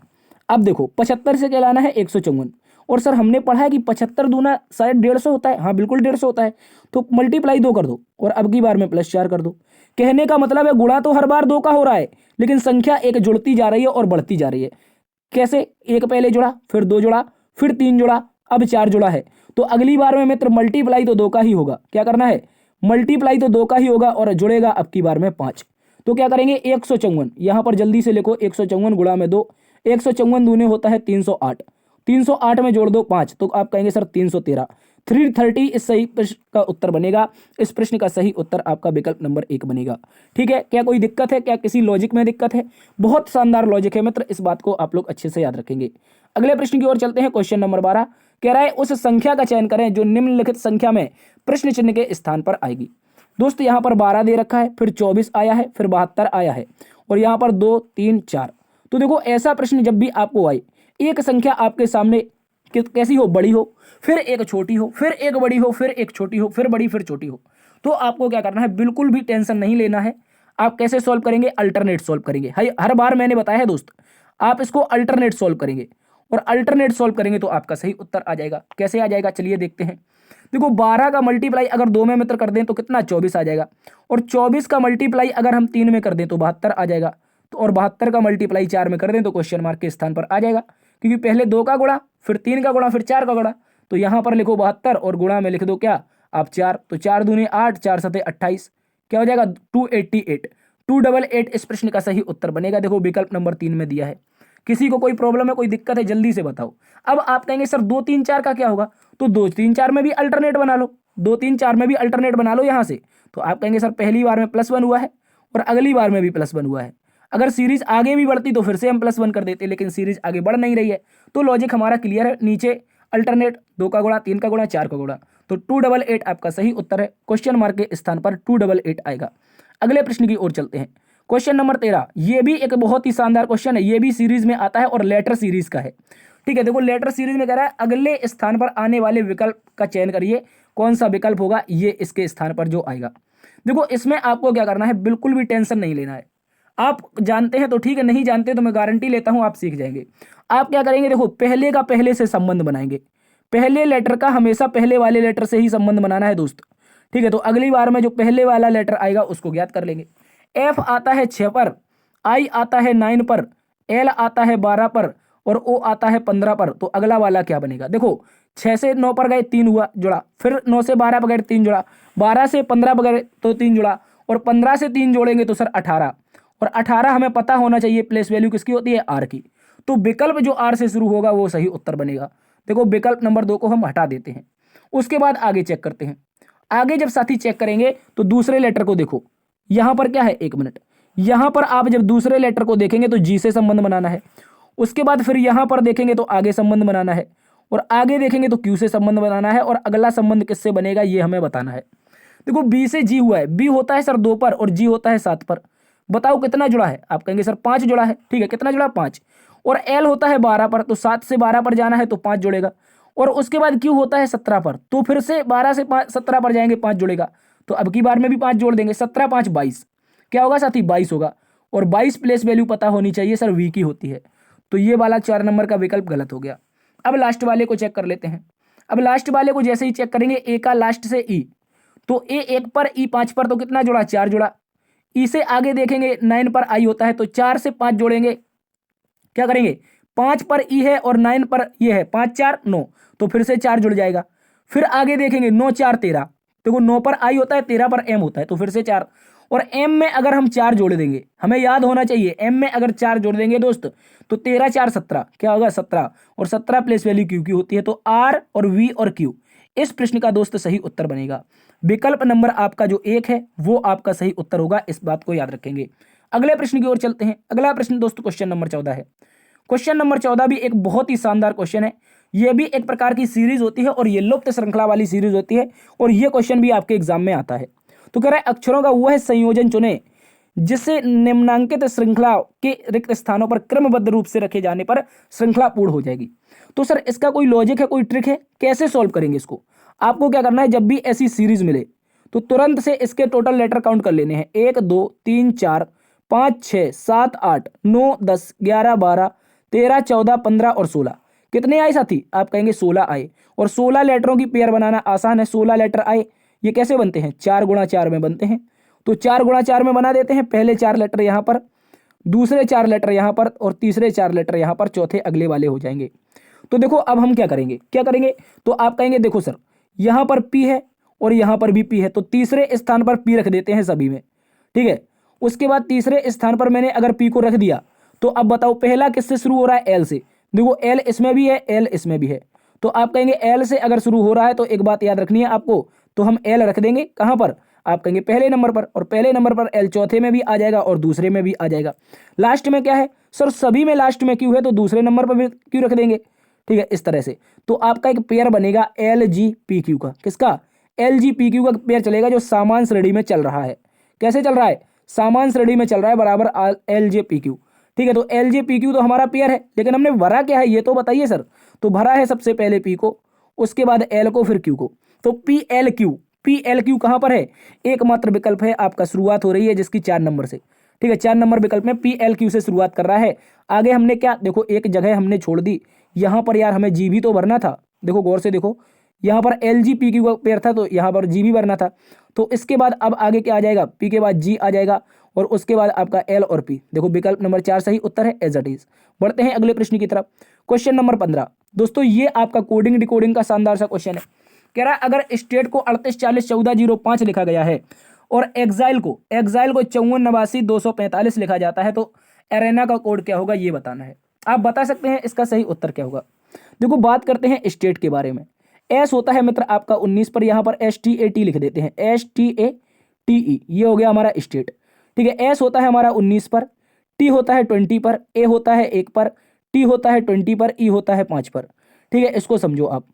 A: अब देखो 75 से क्या लाना है 154, और सर हमने पढ़ा है कि 75 दूना शायद 150 होता है। हाँ बिल्कुल 150 होता है, तो मल्टीप्लाई 2 कर दो और अब की बार में प्लस 4 कर दो। कहने का मतलब है गुणा तो हर बार 2 का हो रहा है, लेकिन संख्या एक जुड़ती जा रही है और बढ़ती जा रही है। कैसे, एक पहले जुड़ा, फिर 2 जुड़ा, फिर 3 जुड़ा, अब 4 जुड़ा है, तो अगली बार में मित्र मल्टीप्लाई तो 2 का ही होगा। क्या करना है, मल्टीप्लाई तो 2 का ही होगा और जुड़ेगा अब की बार में 5। तो क्या करेंगे 154, यहां पर जल्दी से लिखो 154 गुणा में 2, 154 दूने होता है 308, 308 में जोड़ दो 5 तो आप कहेंगे सर 313, 330 इस सही प्रश्न का उत्तर बनेगा। इस प्रश्न का सही उत्तर आपका विकल्प नंबर 1 बनेगा। ठीक है, क्या कोई दिक्कत है, क्या किसी लॉजिक में दिक्कत है? बहुत शानदार लॉजिक है मित्र, इस बात को आप लोग अच्छे से याद रखेंगे। अगले प्रश्न की ओर चलते हैं। क्वेश्चन नंबर 12 कह रहा है उस संख्या का चयन करें जो निम्नलिखित संख्या में प्रश्न चिन्ह के स्थान पर आएगी। दोस्त यहाँ पर 12 दे रखा है, फिर 24 आया है, फिर 72 आया है और यहाँ पर 2, 3, 4। तो देखो ऐसा प्रश्न जब भी आपको आए, एक संख्या आपके सामने कैसी हो, बड़ी हो, फिर एक छोटी हो, फिर एक बड़ी हो, फिर एक छोटी हो, फिर बड़ी, फिर छोटी हो, तो आपको क्या करना है, बिल्कुल भी टेंशन नहीं लेना है। आप कैसे सॉल्व करेंगे, अल्टरनेट सॉल्व करेंगे। हर बार मैंने बताया है दोस्त, आप इसको अल्टरनेट सॉल्व करेंगे और अल्टरनेट सॉल्व करेंगे तो आपका सही उत्तर आ जाएगा। कैसे आ जाएगा चलिए देखते हैं। देखो 12 का मल्टीप्लाई अगर 2 में मित्र कर दें तो कितना 24 आ जाएगा, और 24 का मल्टीप्लाई अगर हम 3 में कर दें तो 72 आ जाएगा, तो और 72 का मल्टीप्लाई 4 में कर दें तो क्वेश्चन मार्क के स्थान पर आ जाएगा, क्योंकि पहले 2 का गुणा, फिर 3 का गुणा, फिर 4 का गुणा। तो यहां पर लिखो 72 और गुणा में लिख दो क्या आप 4, तो 4 दूनी 8, 4 सते 28, क्या हो जाएगा 288, 288 इस प्रश्न का सही उत्तर बनेगा। देखो विकल्प नंबर 3 में दिया है। किसी को कोई प्रॉब्लम है, कोई दिक्कत है, जल्दी से बताओ। अब आप कहेंगे सर 2, 3, 4 का क्या होगा, तो 2, 3, 4 में भी अल्टरनेट बना लो, 2, 3, 4 में भी अल्टरनेट बना लो यहां से। तो आप कहेंगे सर पहली बार में +1 हुआ है और अगली बार में भी +1 हुआ है। अगर सीरीज आगे भी बढ़ती तो फिर से हम +1 कर देते, लेकिन सीरीज आगे बढ़ नहीं रही है, तो लॉजिक हमारा क्लियर है। नीचे अल्टरनेट 2 का गुणा, 3 का गुणा, 4 का गुणा, तो 288 आपका सही उत्तर है। क्वेश्चन मार्क के स्थान पर 288 आएगा। अगले प्रश्न की ओर चलते हैं। क्वेश्चन नंबर 13, ये भी एक बहुत ही शानदार क्वेश्चन है, ये भी सीरीज में आता है और लेटर सीरीज का है। ठीक है, देखो लेटर सीरीज में कह रहा है अगले स्थान पर आने वाले विकल्प का चयन करिए, कौन सा विकल्प होगा ये इसके स्थान पर जो आएगा। देखो इसमें आपको क्या करना है, बिल्कुल भी टेंशन नहीं लेना है। आप जानते हैं तो ठीक है, नहीं जानते तो मैं गारंटी लेता हूं आप सीख जाएंगे। आप क्या करेंगे, देखो पहले का पहले से संबंध बनाएंगे, पहले लेटर का हमेशा पहले वाले लेटर से ही संबंध बनाना है दोस्त। ठीक है, तो अगली बार में जो पहले वाला लेटर आएगा उसको ज्ञात कर लेंगे। एफ आता है 6 पर, आई आता है 9 पर, एल आता है 12 पर और ओ आता है 15 पर, तो अगला वाला क्या बनेगा। देखो 6 से 9 पर गए 3 हुआ जुड़ा, फिर 9 से 12 पर गए 3 जुड़ा, 12 से 15 पर गए तो 3 जुड़ा, और 15 से 3 जोड़ेंगे तो सर 18, और 18 हमें पता होना चाहिए प्लेस वैल्यू किसकी होती है, आर की। तो विकल्प जो आर से शुरू होगा वो सही उत्तर बनेगा। देखो विकल्प नंबर 2 को हम हटा देते हैं। उसके बाद आगे चेक करते हैं। आगे जब साथी चेक करेंगे तो दूसरे लेटर को देखो, यहां पर क्या है, 1 मिनट, यहां पर आप जब दूसरे लेटर को देखेंगे तो जी से संबंध बनाना है। उसके बाद फिर यहां पर देखेंगे तो आगे संबंध बनाना है, और आगे देखेंगे तो क्यू से संबंध बनाना है, और अगला संबंध किससे बनेगा ये हमें बताना है। देखो बी से जी हुआ है, बी होता है सर 2 पर और जी होता है 7 पर। बताओ कितना जुड़ा है, आप कहेंगे सर 5 जुड़ा है। ठीक है, कितना जुड़ा, 5। और एल होता है 12 पर, तो 7 से 12 पर जाना है तो 5 जुड़ेगा। और उसके बाद क्यू होता है 17 पर, तो फिर से 12 से 17 पर जाएंगे 5 जुड़ेगा, तो अब की बार में भी 5 जोड़ देंगे, 17, 5, 22। क्या होगा साथी, 22 होगा। और 22 प्लेस वैल्यू पता होनी चाहिए सर, वी की होती है। तो ये वाला 4 नंबर का विकल्प गलत हो गया। अब लास्ट वाले को चेक कर लेते हैं। अब लास्ट वाले को जैसे ही चेक करेंगे, ए का लास्ट से ई, तो ए 1 पर ई 5 पर, तो कितना जुड़ा, 4 जुड़ा। ई से आगे देखेंगे 9 पर आई होता है, तो 4 से 5 जोड़ेंगे, क्या करेंगे, 5 पर ई है और 9 पर ये है, 5 4 9, तो फिर से 4 जुड़ जाएगा। फिर आगे देखेंगे 9 4 13, देखो 9 पर आई होता है, 13 पर एम होता है, तो फिर से 4। और एम में अगर हम 4 जोड़ देंगे, हमें याद होना चाहिए, एम में अगर 4 जोड़ देंगे दोस्त, तो 13 4 17, क्या होगा 17, और 17 प्लेस वैल्यू क्यू की होती है। तो आर और वी और क्यू इस प्रश्न का दोस्त सही उत्तर बनेगा। विकल्प नंबर आपका जो 1 है वो आपका सही उत्तर होगा, इस बात को याद रखेंगे। अगले प्रश्न की ओर चलते हैं। अगला प्रश्न दोस्तों क्वेश्चन नंबर 14 है। क्वेश्चन नंबर 14 भी एक बहुत ही शानदार क्वेश्चन है। यह भी एक प्रकार की सीरीज होती है और ये लुप्त श्रृंखला वाली सीरीज होती है, और यह क्वेश्चन भी आपके एग्जाम में आता है। तो कह रहा है अक्षरों का वह संयोजन चुने जिससे निम्नांकित श्रृंखला के रिक्त स्थानों पर क्रमबद्ध रूप से रखे जाने पर श्रृंखला पूर्ण हो जाएगी। तो सर इसका कोई लॉजिक है, कोई ट्रिक है, कैसे सॉल्व करेंगे इसको? आपको क्या करना है, जब भी ऐसी सीरीज मिले तो तुरंत से इसके टोटल लेटर काउंट कर लेने हैं। 1 2 3 4 5 6 7 8 9 10 11 12 13 14 15 और 16। कितने आए साथी? आप कहेंगे 16 आए। और 16 लेटरों की पेयर बनाना आसान है। 16 लेटर आए, ये कैसे बनते हैं, 4 गुणा 4 में बनते हैं। तो 4 गुणा 4 में बना देते हैं। पहले 4 लेटर यहाँ पर, दूसरे 4 लेटर यहाँ पर, और तीसरे 4 लेटर यहाँ पर, चौथे अगले वाले हो जाएंगे। तो देखो अब हम क्या करेंगे, तो आप कहेंगे देखो सर यहाँ पर पी है और यहाँ पर भी पी है, तो तीसरे स्थान पर पी रख देते हैं सभी में, ठीक है। उसके बाद तीसरे स्थान पर मैंने अगर पी को रख दिया, तो अब बताओ पहला किससे शुरू हो रहा है, एल से। देखो एल इसमें भी है, एल इसमें भी है, तो आप कहेंगे एल से अगर शुरू हो रहा है तो एक बात याद रखनी है आपको, तो हम एल रख देंगे कहाँ पर, आप कहेंगे पहले नंबर पर, और पहले नंबर पर एल चौथे में भी आ जाएगा और दूसरे में भी आ जाएगा। लास्ट में क्या है सर, सभी में लास्ट में क्यू है, तो दूसरे नंबर पर भी क्यू रख देंगे, ठीक है, इस तरह से। तो आपका एक पेयर बनेगा एल जी पी क्यू का। किसका? एल जी पी क्यू का पेयर चलेगा जो समान श्रेणी में चल रहा है। कैसे चल रहा है? समान श्रेणी में चल रहा है, बराबर एल जे पी क्यू, ठीक है। तो एल जे पी क्यू तो हमारा पेयर है, लेकिन हमने भरा क्या है ये तो बताइए सर। तो भरा है सबसे पहले पी को, उसके बाद एल को, फिर क्यू को। तो पी एल क्यू कहाँ पर है? एकमात्र विकल्प है आपका, शुरुआत हो रही है जिसकी 4 नंबर से, ठीक है। 4 नंबर विकल्प में पी एल क्यू से शुरुआत कर रहा है। आगे हमने क्या, देखो एक जगह हमने छोड़ दी, यहाँ पर यार हमें जी भी तो भरना था। देखो गौर से देखो, यहाँ पर एल जी पी क्यू का पेयर था, तो यहाँ पर जी भी भरना था। तो इसके बाद अब आगे क्या आ जाएगा, पी के बाद जी आ जाएगा, और उसके बाद आपका एल और पी। देखो विकल्प नंबर 4 सही उत्तर है, एज इट इज। बढ़ते हैं अगले प्रश्न की तरफ। क्वेश्चन नंबर 15 दोस्तों, ये आपका कोडिंग डिकोडिंग का शानदार सा क्वेश्चन है। कह रहा है अगर स्टेट को 38 40 14 05 लिखा गया है और एग्जाइल को 54 89 245 लिखा जाता है, तो एरेना का कोड क्या होगा ये बताना है। आप बता सकते हैं इसका सही उत्तर क्या होगा। देखो बात करते हैं स्टेट के बारे में। एस होता है मित्र आपका 19 पर, यहाँ पर STAT लिख देते हैं, STATE, ये हो गया हमारा स्टेट, ठीक है। एस होता है हमारा 19 पर, टी होता है 20 पर, ए होता है 1 पर, टी होता है 20 पर, ई होता है 5 पर, ठीक है। इसको समझो आप,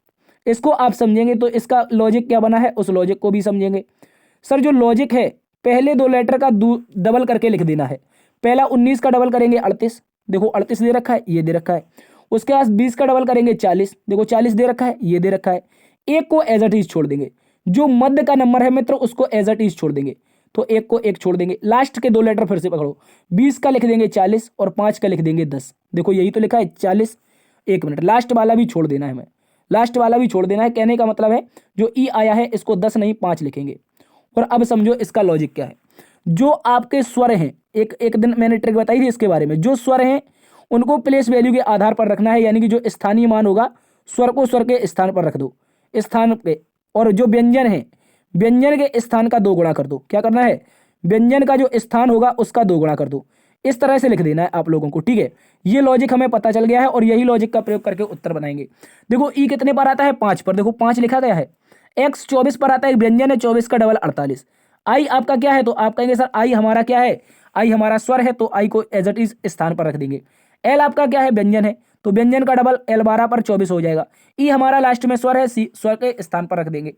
A: इसको आप समझेंगे तो इसका लॉजिक क्या बना है उस लॉजिक को भी समझेंगे। सर जो लॉजिक है, पहले 2 लेटर का डबल करके लिख देना है। पहला 19 का डबल करेंगे 38, देखो 38 दे रखा है, ये दे रखा है। उसके बाद 20 का डबल करेंगे 40, देखो 40 दे रखा है, ये दे रखा है। एक को एज इट इज छोड़ देंगे, जो मध्य का नंबर है मित्र उसको एज इट इज छोड़ देंगे, तो एक को एक छोड़ देंगे। लास्ट के 2 लेटर फिर से पकड़ो, 20 का लिख देंगे 40 और 5 का लिख देंगे 10। देखो यही तो लिखा है 40, 1 मिनट, लास्ट वाला भी छोड़ देना है, हमें लास्ट वाला भी छोड़ देना है। कहने का मतलब है जो ई आया है इसको 10 नहीं 5 लिखेंगे। और अब समझो इसका लॉजिक क्या है। जो आपके स्वर हैं, एक दिन मैंने ट्रिक बताई थी इसके बारे में, जो स्वर हैं उनको प्लेस वैल्यू के आधार पर रखना है, यानी कि जो स्थानीय मान होगा स्वर को स्वर के स्थान पर रख दो, स्थान पे। और जो व्यंजन है, व्यंजन के स्थान का 2 गुणा कर दो। क्या करना है? व्यंजन का जो स्थान होगा उसका 2 गुणा कर दो। इस तरह से लिख देना है आप लोगों को, ठीक है। ये लॉजिक हमें पता चल गया है और यही लॉजिक का प्रयोग करके उत्तर बनाएंगे। देखो ई कितने पर आता है? 5 पर, देखो 5 लिखा गया है। एक्स 24 पर आता है, व्यंजन है 24 का डबल 48। आई आपका क्या है? तो आप कहेंगे सर आई हमारा क्या है? आई हमारा स्वर है, तो आई को एज इट इज स्थान पर रख देंगे। एल आपका क्या है? व्यंजन है, तो व्यंजन का डबल एल 12 पर 24 हो जाएगा। ई हमारा लास्ट में स्वर है, सी स्वर के स्थान पर रख देंगे।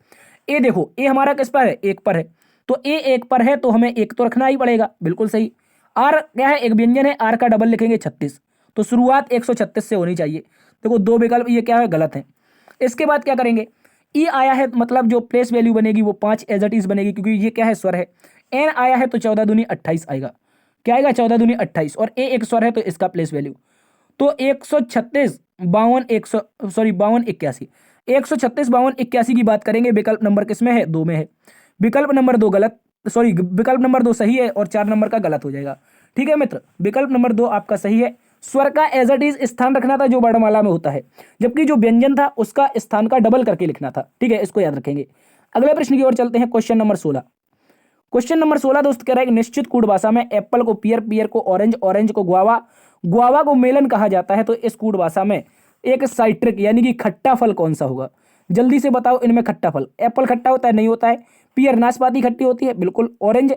A: ए देखो, ए हमारा किस पर है? 1 पर है, तो ए 1 पर है तो हमें 1 तो रखना ही पड़ेगा, बिल्कुल सही। आर क्या है? एक व्यंजन है, आर का डबल लिखेंगे 36, तो शुरुआत 136 से होनी चाहिए। देखो 2 विकल्प ये क्या है? गलत है। इसके बाद क्या करेंगे? ई आया है, मतलब जो प्लेस वैल्यू बनेगी वो 5 एज इट इज बनेगी, क्योंकि ये क्या है? स्वर है। एन आया है तो 14 दूनी 28 आएगा। क्या आएगा? 14 दूनी 28। और ए एक स्वर है तो इसका प्लेस वैल्यू तो 136 52 52 81 136 52 81 की बात करेंगे। विकल्प नंबर किसमें है? 2 में है। विकल्प नंबर 2 गलत, विकल्प नंबर 2 सही है और 4 नंबर का गलत हो जाएगा। ठीक है मित्र, विकल्प नंबर 2 आपका सही है। स्वर का एज इट इज स्थान रखना था जो वर्णमाला में होता है, जबकि जो व्यंजन था उसका स्थान का डबल करके लिखना था। ठीक है, इसको याद रखेंगे। अगले प्रश्न की ओर चलते हैं। Question number 16। क्वेश्चन नंबर 16 दोस्त कह रहा है कि निश्चित कूट भाषा में एप्पल को पियर, पियर को ऑरेंज, ऑरेंज को गुआवा, गुआवा को मेलन कहा जाता है, तो इस कूट भाषा में एक साइट्रिक यानी कि खट्टा फल कौन सा होगा? जल्दी से बताओ इनमें खट्टा फल। एप्पल खट्टा होता है? नहीं होता है। पियर नाशपाती खट्टी होती है? बिल्कुल। ऑरेंज,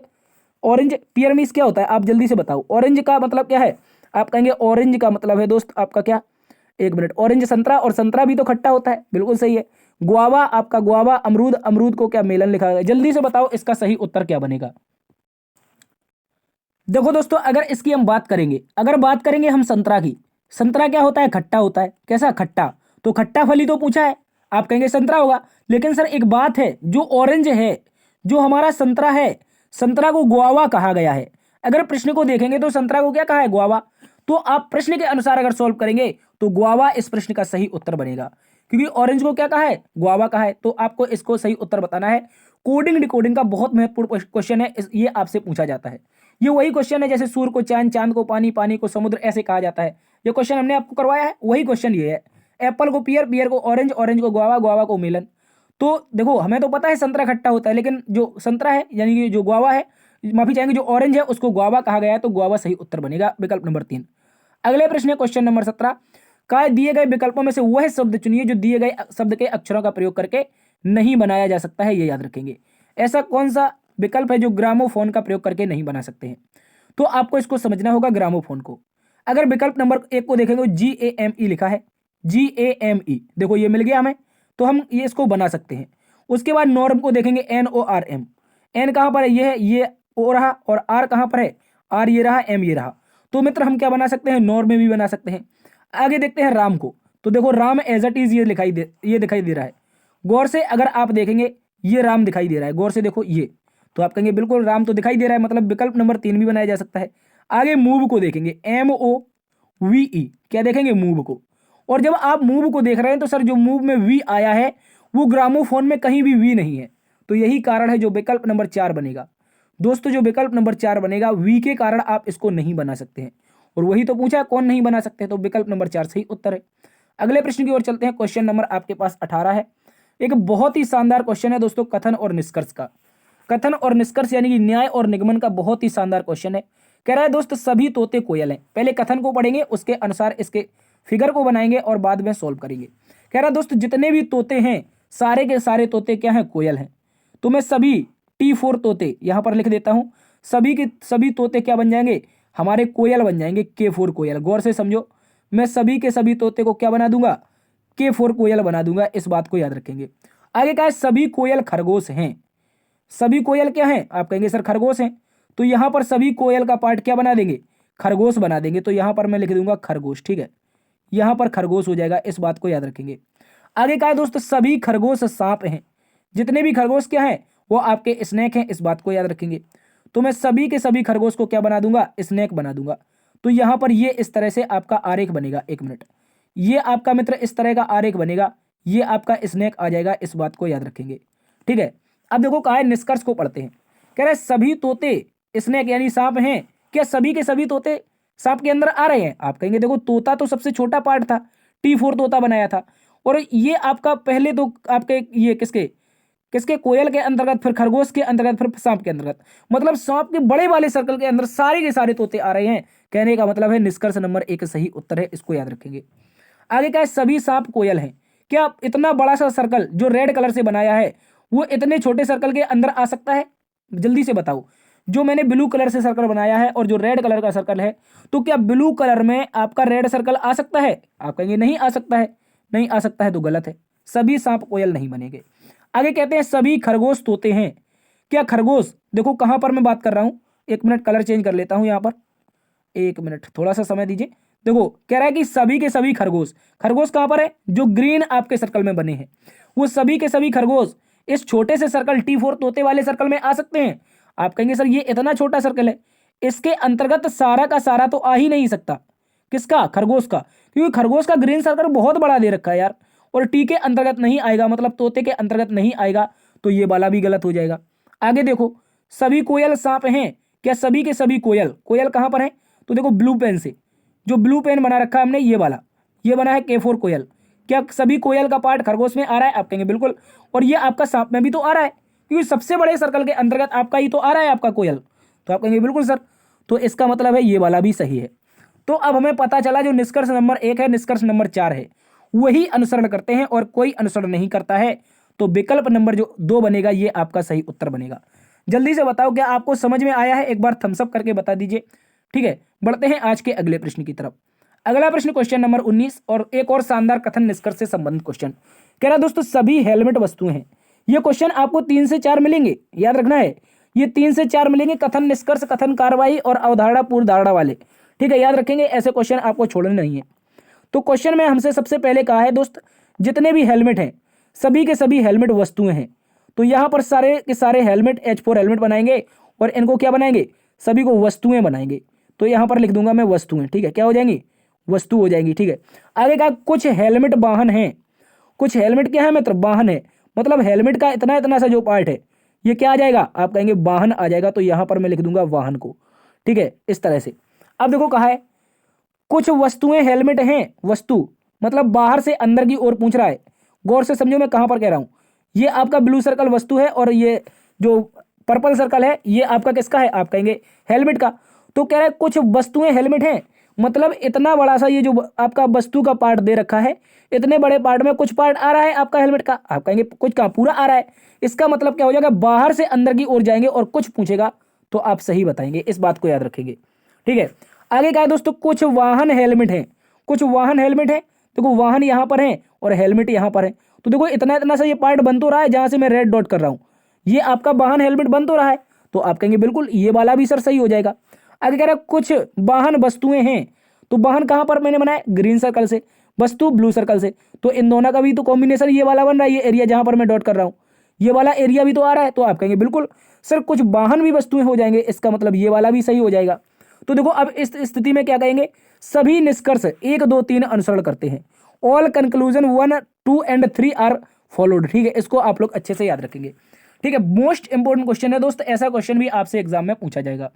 A: ऑरेंज पियर मीन्स क्या होता है? आप जल्दी से बताओ। ऑरेंज का मतलब क्या है? आप कहेंगे ऑरेंज का मतलब है दोस्त आपका क्या? एक मिनट, ऑरेंज संतरा, और संतरा भी तो खट्टा होता है। बिल्कुल सही है। गुआवा आपका गुआवा अमरूद, अमरूद को क्या मेलन लिखा गया? जल्दी से बताओ इसका सही उत्तर क्या बनेगा? देखो दोस्तों, अगर इसकी हम बात करेंगे, अगर बात करेंगे हम संतरा की, संतरा क्या होता है? खट्टा होता है। कैसा? खट्टा। तो खट्टा फल ही तो पूछा है, आप कहेंगे संतरा होगा। लेकिन सर एक बात है, जो ऑरेंज है, जो हमारा संतरा है, संतरा को गुआवा कहा गया है। अगर प्रश्न को देखेंगे तो संतरा को क्या कहा है? गुआवा। तो आप प्रश्न के अनुसार अगर सॉल्व करेंगे तो गुआवा इस प्रश्न का सही उत्तर बनेगा, क्योंकि ऑरेंज को क्या कहा है? गुआवा कहा है। तो आपको इसको सही उत्तर बताना है। कोडिंग डिकोडिंग का बहुत महत्वपूर्ण क्वेश्चन है, ये आपसे पूछा जाता है। ये वही क्वेश्चन है जैसे सूर्य को चांद, चांद को पानी, पानी को समुद्र ऐसे कहा जाता है। ये क्वेश्चन हमने आपको करवाया है, वही क्वेश्चन ये है। एप्पल को पियर, पियर को ऑरेंज, ऑरेंज को गुआवा, गुआवा को मेलन। तो देखो हमें तो पता है संतरा खट्टा होता है, लेकिन जो संतरा है यानी कि जो गुआवा है, माफी चाहेंगे, जो ऑरेंज है उसको गुआवा कहा गया है, तो गुआवा सही उत्तर बनेगा, विकल्प नंबर 3। अगले प्रश्न है क्वेश्चन नंबर 17। का दिए गए विकल्पों में से वह शब्द चुनिए जो दिए गए शब्द के अक्षरों का प्रयोग करके नहीं बनाया जा सकता है, ये याद रखेंगे। ऐसा कौन सा विकल्प है जो ग्रामोफोन का प्रयोग करके नहीं बना सकते हैं? तो आपको इसको समझना होगा ग्रामोफोन को। अगर विकल्प नंबर 1 को देखेंगे, GAME लिखा है, GAME, देखो ये मिल गया हमें, तो हम ये इसको बना सकते हैं। उसके बाद नॉर्म को देखेंगे, NORM, एन कहां पर है? ये है, ये ओ रहा, और आर कहां पर है? आर ये रहा, एम ये रहा। तो मित्र हम क्या बना सकते हैं? नॉर्म में भी बना सकते हैं। आगे देखते हैं राम को, तो देखो राम एज इट इज ये दिखाई दे रहा है। गौर से अगर आप देखेंगे, ये राम दिखाई दे रहा है, गौर से देखो ये, तो आप कहेंगे बिल्कुल राम तो दिखाई दे रहा है, मतलब विकल्प नंबर 3 भी बनाया जा सकता है। आगे मूव को देखेंगे, MOVE, क्या देखेंगे? मूव को। और जब आप मूव को देख रहे हैं तो सर जो मूव में वी आया है वो ग्रामोफोन में कहीं भी वी नहीं है, तो यही कारण है जो विकल्प नंबर 4 बनेगा। दोस्तों जो विकल्प नंबर 4 बनेगा, वी के कारण आप इसको नहीं बना सकते हैं, और वही तो पूछा कौन नहीं बना सकते, तो विकल्प नंबर 4 सही उत्तर है। अगले प्रश्न की ओर चलते हैं। क्वेश्चन नंबर आपके पास 18 है। एक बहुत ही शानदार क्वेश्चन है दोस्तों, कथन और निष्कर्ष का। कथन और निष्कर्ष यानी कि न्याय और निगमन का बहुत ही शानदार क्वेश्चन है। कह रहा है दोस्त सभी तोते कोयल हैं। पहले कथन को पढ़ेंगे, उसके अनुसार इसके फिगर को बनाएंगे और बाद में सॉल्व करेंगे। कह रहा है दोस्त जितने भी तोते हैं, सारे के सारे तोते क्या हैं? कोयल हैं। तो मैं सभी T4 तोते यहां पर लिख देता हूं, सभी के सभी तोते क्या बन जाएंगे? हमारे कोयल बन जाएंगे, K4 कोयल। गौर से समझो, मैं सभी के सभी तोते को क्या बना दूंगा? K4 कोयल बना दूंगा, इस बात को याद रखेंगे। आगे क्या है? सभी कोयल खरगोश हैं। सभी कोयल क्या हैं? आप कहेंगे सर खरगोश हैं, तो यहां पर सभी कोयल का पार्ट क्या बना देंगे? खरगोश बना देंगे, तो यहां पर मैं लिख दूंगा खरगोश। ठीक है, यहां पर खरगोश हो जाएगा, इस बात को याद रखेंगे। आगे क्या है दोस्त? सभी खरगोश सांप हैं। जितने भी खरगोश क्या हैं? वो आपके स्नेक हैं, इस बात को याद रखेंगे। तो मैं सभी के सभी खरगोश को क्या बना दूंगा? स्नेक बना दूंगा। तो यहां पर ये इस तरह से आपका आरेख बनेगा। एक मिनट, ये आपका मित्र इस तरह का आरेख बनेगा, ये आपका स्नेक आ जाएगा, इस बात को याद रखेंगे। ठीक है, अब देखो कहा है निष्कर्ष को पढ़ते हैं। कह रहे सभी तोते स्नेक यानी सांप हैं। क्या सभी के सभी तोते सांप के अंदर आ रहे हैं? आप कहेंगे देखो तोता तो सबसे छोटा पार्ट था, T4 तोता बनाया था, और ये आपका पहले तो आपके ये किसके किसके कोयल के अंतर्गत, फिर खरगोश के अंतर्गत, फिर सांप के अंतर्गत, मतलब सांप के बड़े वाले सर्कल के अंदर सारे के सारे तोते आ रहे हैं। कहने का मतलब है निष्कर्ष नंबर 1 सही उत्तर है, इसको याद रखेंगे। आगे क्या है? सभी सांप कोयल हैं। क्या इतना बड़ा सा सर्कल जो रेड कलर से बनाया है वो इतने छोटे सर्कल के अंदर आ सकता है? जल्दी से बताओ। जो मैंने ब्लू कलर से सर्कल बनाया है और जो रेड कलर का सर्कल है, तो क्या ब्लू कलर में आपका रेड सर्कल आ सकता है? आप कहेंगे नहीं आ सकता है। नहीं आ सकता है तो गलत है, सभी सांप कोयल नहीं बनेंगे। आगे कहते हैं सभी खरगोश तोते हैं। क्या खरगोश, देखो कहां पर मैं बात कर रहा हूं, एक मिनट कलर चेंज कर लेता हूं यहां पर, एक मिनट थोड़ा सा समय दीजिए। देखो कह रहा है कि सभी के सभी खरगोश, खरगोश कहां पर है? जो ग्रीन आपके सर्कल में बने हैं, वो सभी के सभी खरगोश इस छोटे से सर्कल T4 तोते वाले सर्कल में आ सकते हैं। आप कहेंगे सर ये इतना छोटा सर्कल है, इसके अंतर्गत सारा का सारा तो आ ही नहीं सकता। किसका? खरगोश का, क्योंकि खरगोश का ग्रीन सर्कल बहुत बड़ा दे रखा है यार, और टी के अंतर्गत नहीं आएगा, मतलब तोते के अंतर्गत नहीं आएगा, तो ये वाला भी गलत हो जाएगा। आगे देखो, सभी कोयल सांप हैं, क्या सभी के सभी कोयल, कोयल कहां पर है? तो देखो ब्लू पेन से, जो ब्लू पेन बना रखा है हमने ये वाला, ये बना है K4 कोयल, क्या सभी कोयल का पार्ट खरगोश में आ रहा है? आप कहेंगे बिल्कुल। और ये आपका सांप में भी तो आ रहा है, क्योंकि सबसे बड़े सर्कल के अंतर्गत आपका ही तो आ रहा है आपका कोयल, तो आप कहेंगे बिल्कुल सर। तो इसका मतलब है ये वाला भी सही है। तो अब हमें पता चला जो निष्कर्ष नंबर 1 है, निष्कर्ष नंबर 4 है, वही अनुसरण करते हैं और कोई अनुसरण नहीं करता है। तो विकल्प नंबर जो 2 बनेगा ये आपका सही उत्तर बनेगा। जल्दी से बताओ क्या आपको समझ में आया है, एक बार थम्स अप करके बता दीजिए। ठीक है, बढ़ते हैं आज के अगले प्रश्न की तरफ। अगला प्रश्न क्वेश्चन नंबर 19, और एक और शानदार कथन निष्कर्ष से संबंधित क्वेश्चन। कह रहा दोस्तों सभी हेलमेट वस्तुएं हैं। ये क्वेश्चन आपको 3 से 4 मिलेंगे, याद रखना है, ये 3 से 4 मिलेंगे, कथन निष्कर्ष, कथन कार्रवाई और अवधारणा पूर्व धारणा वाले। ठीक है, याद रखेंगे, ऐसे क्वेश्चन आपको छोड़ने नहीं है। तो क्वेश्चन में हमसे सबसे पहले कहा है दोस्त, जितने भी हेलमेट हैं सभी के सभी हेलमेट वस्तुएं हैं। तो यहां पर सारे के सारे हेलमेट H4 हेलमेट बनाएंगे और इनको क्या बनाएंगे? सभी को वस्तुएं बनाएंगे। तो यहां पर लिख दूंगा मैं वस्तुएं। ठीक है, क्या हो जाएंगी? वस्तु हो जाएंगी। ठीक है, आगे का कुछ हेलमेट वाहन है। कुछ हेलमेट क्या है मित्र? वाहन है, मतलब हेलमेट का इतना इतना सा जो पार्ट है ये क्या आ जाएगा? आप कहेंगे वाहन आ जाएगा। तो यहां पर मैं लिख दूंगा वाहन को। ठीक है, इस तरह से। अब देखो कहा है कुछ वस्तुएं हेलमेट हैं, वस्तु मतलब बाहर से अंदर की ओर पूछ रहा है। गौर से समझो मैं कहां पर कह रहा हूं। ये आपका ब्लू सर्कल वस्तु है और ये जो पर्पल सर्कल है ये आपका किसका है? आप कहेंगे हेलमेट का। तो कह रहा है कुछ वस्तुएं हेलमेट हैं, मतलब इतना बड़ा सा ये जो आपका वस्तु का पार्ट दे रखा है, इतने बड़े पार्ट में कुछ पार्ट आ रहा है आपका हेलमेट का। आप कहेंगे कुछ कहां? पूरा आ रहा है। इसका मतलब क्या हो जाएगा? बाहर से अंदर की ओर जाएंगे और कुछ पूछेगा तो आप सही बताएंगे, इस बात को याद रखेंगे। ठीक है, आगे क्या है दोस्तों? कुछ वाहन हेलमेट हैं। कुछ वाहन हेलमेट है, देखो वाहन यहां पर है और हेलमेट यहां पर है। तो देखो इतना इतना सा ये पार्ट बन तो रहा है, जहां से मैं रेड डॉट कर रहा हूं ये आपका वाहन हेलमेट बन तो रहा है। तो आप कहेंगे बिल्कुल, ये वाला भी सर सही हो जाएगा। आगे कह रहा है कुछ वाहन वस्तुएं हैं। तो वाहन कहां पर मैंने बनाया? ग्रीन सर्कल से, वस्तु ब्लू सर्कल से। तो इन दोनों का भी तो कॉम्बिनेशन ये वाला बन रहा है, ये एरिया जहां पर मैं डॉट कर रहा हूं ये वाला एरिया भी तो आ रहा है। तो आप कहेंगे बिल्कुल सर कुछ वाहन भी वस्तुएं हो जाएंगे, इसका मतलब ये वाला भी सही हो जाएगा। तो देखो अब इस स्थिति में क्या कहेंगे? सभी निष्कर्ष 1 2 3 अनुसरण करते हैं। All conclusion 1 2 and 3 are followed. ठीक है, इसको आप लोग अच्छे से याद रखेंगे। ठीक है, मोस्ट इंपोर्टेंट क्वेश्चन है दोस्त, ऐसा क्वेश्चन भी आपसे एग्जाम में पूछा जाएगा।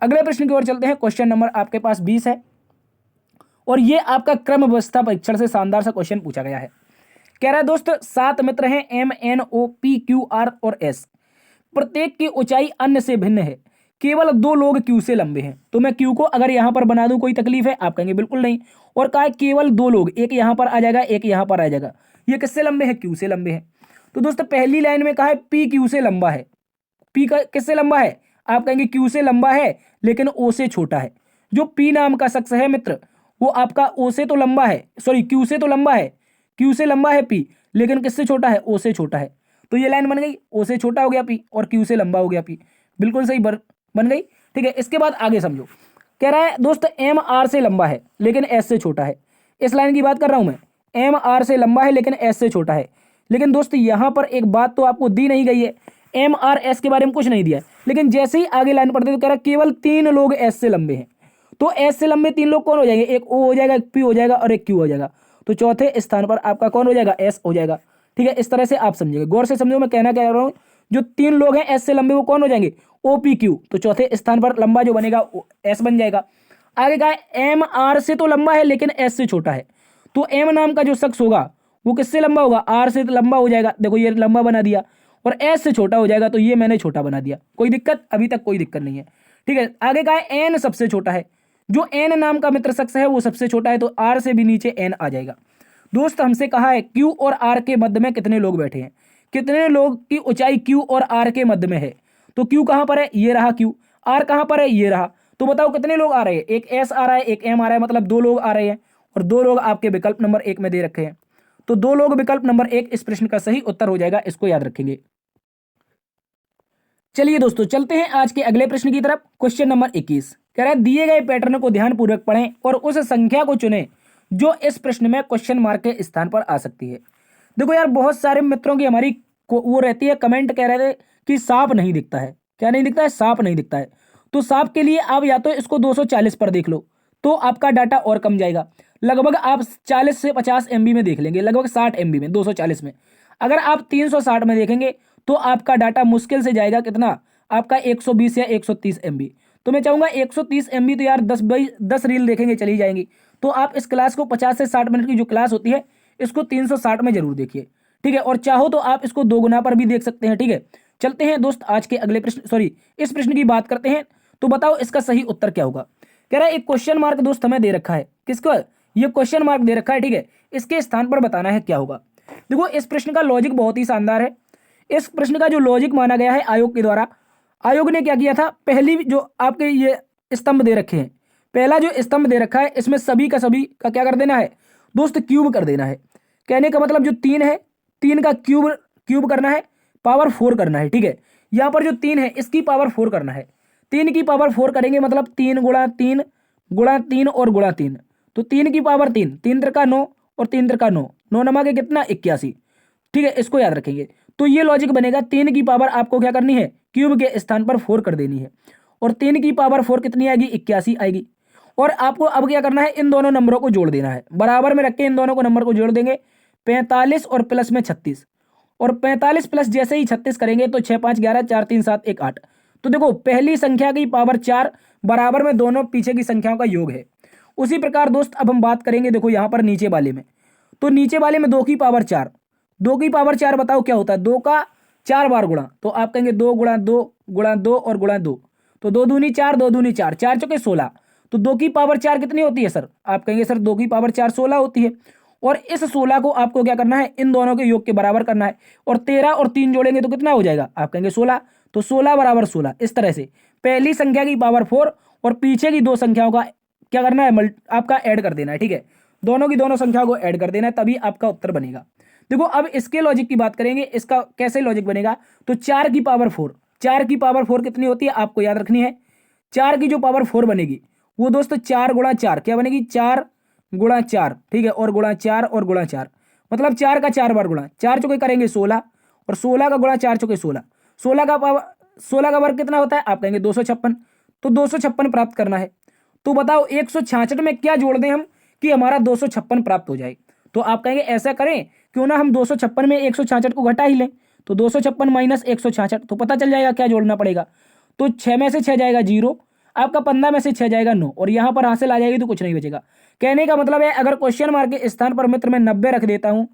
A: अगले प्रश्न की ओर चलते हैं। क्वेश्चन नंबर आपके पास 20 है और ये आपका क्रम व्यवस्था परीक्षण से शानदार सा क्वेश्चन पूछा गया है। कह रहा है दोस्त 7 मित्र हैं MNOPQR और S, प्रत्येक की ऊंचाई अन्य से भिन्न है, केवल 2 लोग Q से लंबे हैं। तो मैं Q को अगर यहां पर बना दूं कोई तकलीफ है? आप कहेंगे बिल्कुल नहीं। और कहा है केवल 2 लोग, एक यहां पर आ जाएगा एक यहां पर आ जाएगा। ये किससे लंबे हैं? Q से लंबे हैं। तो दोस्तों पहली लाइन में कहा है P Q से लंबा है। P का किससे लंबा है? आप कहेंगे Q से लंबा है लेकिन O से छोटा है। जो P नाम का शख्स है मित्र वो आपका O से तो लंबा है, सॉरी Q से तो लंबा है, Q से लंबा है P, लेकिन किससे छोटा है? O से छोटा है। तो ये लाइन बन गई, O से छोटा हो गया P और Q से लंबा हो गया P। बिल्कुल सही बन गई। ठीक है, इसके बाद आगे समझो। कह रहा है दोस्त M R से लंबा है लेकिन S से छोटा है। इस लाइन की बात कर रहा हूं मैं, M R से लंबा है लेकिन S से छोटा है। लेकिन दोस्त यहां पर एक बात तो आपको दी नहीं गई है, M R S के बारे में कुछ नहीं दिया है, लेकिन जैसे ही आगे लाइन पढ़ते तो कह रहा है केवल 3 लोग S से लंबे हैं। तो S से लंबे 3 लोग कौन हो जाएंगे? एक O हो जाएगा, एक P हो जाएगा और एक Q हो जाएगा। तो चौथे स्थान पर आपका कौन हो जाएगा? S हो जाएगा। ठीक है, इस तरह से आप समझेंगे, गौर से समझो मैं कहना क्या रहा हूं। जो 3 लोग हैं S से लंबे वो कौन हो जाएंगे? OPQ। तो चौथे स्थान पर लंबा जो बनेगा S बन जाएगा। आगे कहा है M R से तो लंबा है लेकिन S से छोटा है। तो M नाम का जो शख्स होगा वो किससे लंबा होगा? R से लंबा हो जाएगा। देखो ये लंबा बना दिया और S से छोटा हो जाएगा, तो ये मैंने छोटा बना दिया। कोई दिक्कत? अभी तक कोई दिक्कत नहीं है। ठीक है, आगे कहा है N सबसे छोटा है। जो N नाम का मित्र शख्स है वो सबसे छोटा है, तो R से भी नीचे N आ जाएगा। दोस्त हमसे कहा है Q और R के मध्य में कितने लोग बैठे हैं? कितने लोग की ऊंचाई Q और R के मध्य में है? तो Q कहां पर है? ये रहा Q। R कहां पर है? ये रहा। तो बताओ कितने लोग आ रहे हैं? एक S आ रहा है, एक M आ रहा है, मतलब 2 लोग आ रहे हैं और 2 लोग आपके विकल्प नंबर 1 में दे रखे हैं। तो 2 लोग विकल्प नंबर 1 इस प्रश्न का सही उत्तर हो जाएगा, इसको याद रखेंगे। चलिए दोस्तों चलते हैं आज के अगले प्रश्न की तरफ। क्वेश्चन नंबर 21 कह रहा है दिए गए पैटर्न को ध्यानपूर्वक पढ़ें और उस संख्या को चुनें जो इस प्रश्न में क्वेश्चन मार्क के स्थान पर आ सकती है। देखो यार बहुत सारे मित्रों की हमारी वो रहती है, कमेंट कह रहे थे कि सांप नहीं दिखता है। क्या नहीं दिखता है? सांप नहीं दिखता है। तो सांप के लिए आप या तो इसको 240 पर देख लो, तो आपका डाटा और कम जाएगा। लगभग आप 40 से 50 MB में देख लेंगे, लगभग 60 MB में, 240 में। अगर आप 360 में देखेंगे तो आपका डाटा मुश्किल से जाएगा कितना, आपका 120 या 130 MB। तो मैं चाहूंगा 130 MB तो यार 10 रील देखेंगे चली जाएंगी। तो आप इस क्लास को 50 से 60 मिनट की जो क्लास होती है इसको 360 में जरूर देखिए, ठीक है। और चाहो तो आप इसको 2 गुना पर भी देख सकते हैं, ठीक है। चलते हैं दोस्त आज के अगले प्रश्न, सॉरी इस प्रश्न की बात करते हैं। तो बताओ इसका सही उत्तर क्या होगा। कह रहा है एक क्वेश्चन मार्क दोस्त हमें दे रखा है, किसको, ये क्वेश्चन मार्क दे रखा है, ठीक है। इसके स्थान पर बताना है क्या होगा। देखो इस प्रश्न का लॉजिक बहुत ही शानदार है। इस प्रश्न का जो लॉजिक माना गया है आयोग के द्वारा, आयोग ने क्या किया था, पहली जो आपके ये स्तंभ दे रखे हैं, पहला जो स्तंभ दे रखा है इसमें सभी का क्या कर देना है दोस्त, क्यूब कर देना है। कहने का मतलब जो 3 है, 3 का क्यूब करना है, पावर 4 करना है, ठीक है। यहाँ पर जो 3 है इसकी पावर 4 करना है। 3 की पावर 4 करेंगे मतलब 3 गुणा 3 गुणा 3 और गुणा 3, तो 3 की पावर 3, 3 त्रिका 9 और 3 त्रिका 9, 9 नमा के कितना 81, ठीक है। इसको याद रखेंगे। तो ये लॉजिक बनेगा, 3 की पावर आपको क्या करनी है, क्यूब के स्थान पर 4 कर देनी है, और 3 की पावर 4 कितनी आएगी, 81 आएगी। और आपको अब क्या करना है, इन दोनों नंबरों को जोड़ देना है, बराबर में रख के इन दोनों को नंबर को जोड़ देंगे, 45 और प्लस में 36, और 45 प्लस जैसे ही 36 करेंगे तो 6 5 11 4 3 7 1 8। तो देखो पहली संख्या की पावर 4 बराबर में दोनों पीछे की संख्याओं का योग है। उसी प्रकार दोस्त अब हम बात करेंगे, देखो यहाँ पर नीचे वाले में, तो नीचे वाले में 2 की पावर 4, 2 की पावर 4 बताओ क्या होता है, 2 का 4 बार गुणा, तो आप कहेंगे 2 गुणा 2 गुणा 2 और गुणा 2, तो 2 दूनी 4, 2 दूनी 4, 4 चौके 16, तो 2 की पावर 4 कितनी होती है सर, आप कहेंगे सर 2 की पावर 4 16 होती है। और इस 16 को आपको क्या करना है, इन दोनों के योग के बराबर करना है, और 13 और 3 जोड़ेंगे तो कितना हो जाएगा, आप कहेंगे 16, तो 16 बराबर 16। इस तरह से पहली संख्या की पावर 4 और पीछे की दो संख्याओं का क्या करना है, आपका ऐड कर देना है, ठीक है। दोनों की दोनों संख्याओं को ऐड कर देना है, तभी आपका उत्तर बनेगा। देखो अब इसके लॉजिक की बात करेंगे, इसका कैसे लॉजिक बनेगा, तो 4 की पावर 4, 4 की पावर 4 कितनी होती है आपको याद रखनी है। 4 की जो पावर 4 बनेगी वो दोस्तों 4 गुणा 4 क्या बनेगी, 4 गुणा 4, ठीक है, और गुणा 4 और गुणा 4, मतलब 4 का 4 बार गुणा, 4 चौके करेंगे 16, और 16 का गुणा 4 चौके 16, 16 का पावर 16 का वर्ग कितना होता है, आप कहेंगे 256, तो 256 प्राप्त करना है। तो बताओ 166 में क्या जोड़ दें हम कि हमारा 256 प्राप्त हो जाए। तो आप कहेंगे ऐसा करें क्यों ना हम 256 में 166 को घटा ही लें, तो 256 माइनस 166, तो पता चल जाएगा क्या जोड़ना पड़ेगा। तो 6 में से 6 जाएगा 0, आपका 15 में से 6 जाएगा 9, और यहाँ पर हासिल आ जाएगी तो कुछ नहीं बचेगा। कहने का मतलब है अगर क्वेश्चन मार्क के स्थान पर मित्र मैं 90 रख देता हूँ,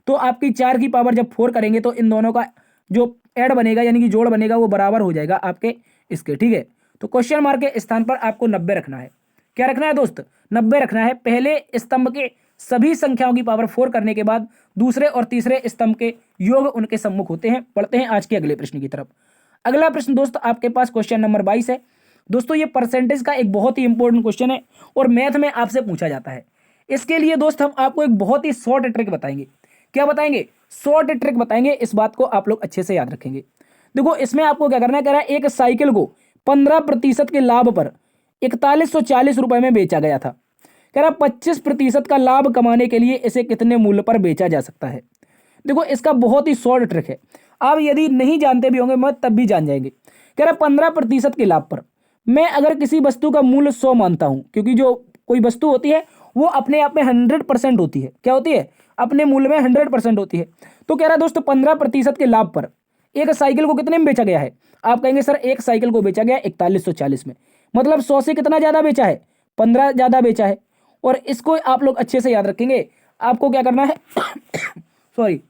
A: तो आपकी 4 की पावर जब 4 करेंगे तो इन दोनों का जो ऐड बनेगा यानी कि जोड़ बनेगा वो बराबर हो जाएगा आपके इसके, ठीक है। तो क्वेश्चन मार्क के स्थान पर आपको 90 रखना है। क्या रखना है दोस्त, 90 रखना है। पहले स्तंभ के सभी संख्याओं की पावर 4 करने के बाद दूसरे और तीसरे स्तंभ के योग उनके सम्मुख होते हैं। पढ़ते हैं आज के अगले प्रश्न की तरफ। अगला प्रश्न दोस्त आपके पास क्वेश्चन नंबर 22 है। दोस्तों ये परसेंटेज का एक बहुत ही इंपॉर्टेंट क्वेश्चन है और मैथ में आपसे पूछा जाता है। इसके लिए दोस्त हम आपको एक बहुत ही शॉर्ट ट्रिक बताएंगे। क्या बताएंगे, शॉर्ट ट्रिक बताएंगे। इस बात को आप लोग अच्छे से याद रखेंगे। देखो इसमें आपको क्या करना है, कह रहा है एक साइकिल को 15% के लाभ पर 4140 रुपए में बेचा गया था। कह रहा 25% का लाभ कमाने के लिए इसे कितने मूल्य पर बेचा जा सकता है। देखो इसका बहुत ही शॉर्ट ट्रिक है, आप यदि नहीं जानते भी होंगे मत तब भी जान जाएंगे। कह रहा 15% के लाभ पर मैं अगर किसी वस्तु का मूल्य 100 मानता हूं, क्योंकि जो कोई वस्तु होती है वो अपने आप में 100% होती है। क्या होती है, अपने मूल्य में 100% होती है। तो कह रहा दोस्तों 15% के लाभ पर एक साइकिल को कितने में बेचा गया है। आप कहेंगे सर एक साइकिल को बेचा गया 4140 में, मतलब 100 से कितना ज्यादा बेचा है, 15 ज्यादा बेचा है। और इसको आप लोग अच्छे से याद रखेंगे। आपको क्या करना है सॉरी, कह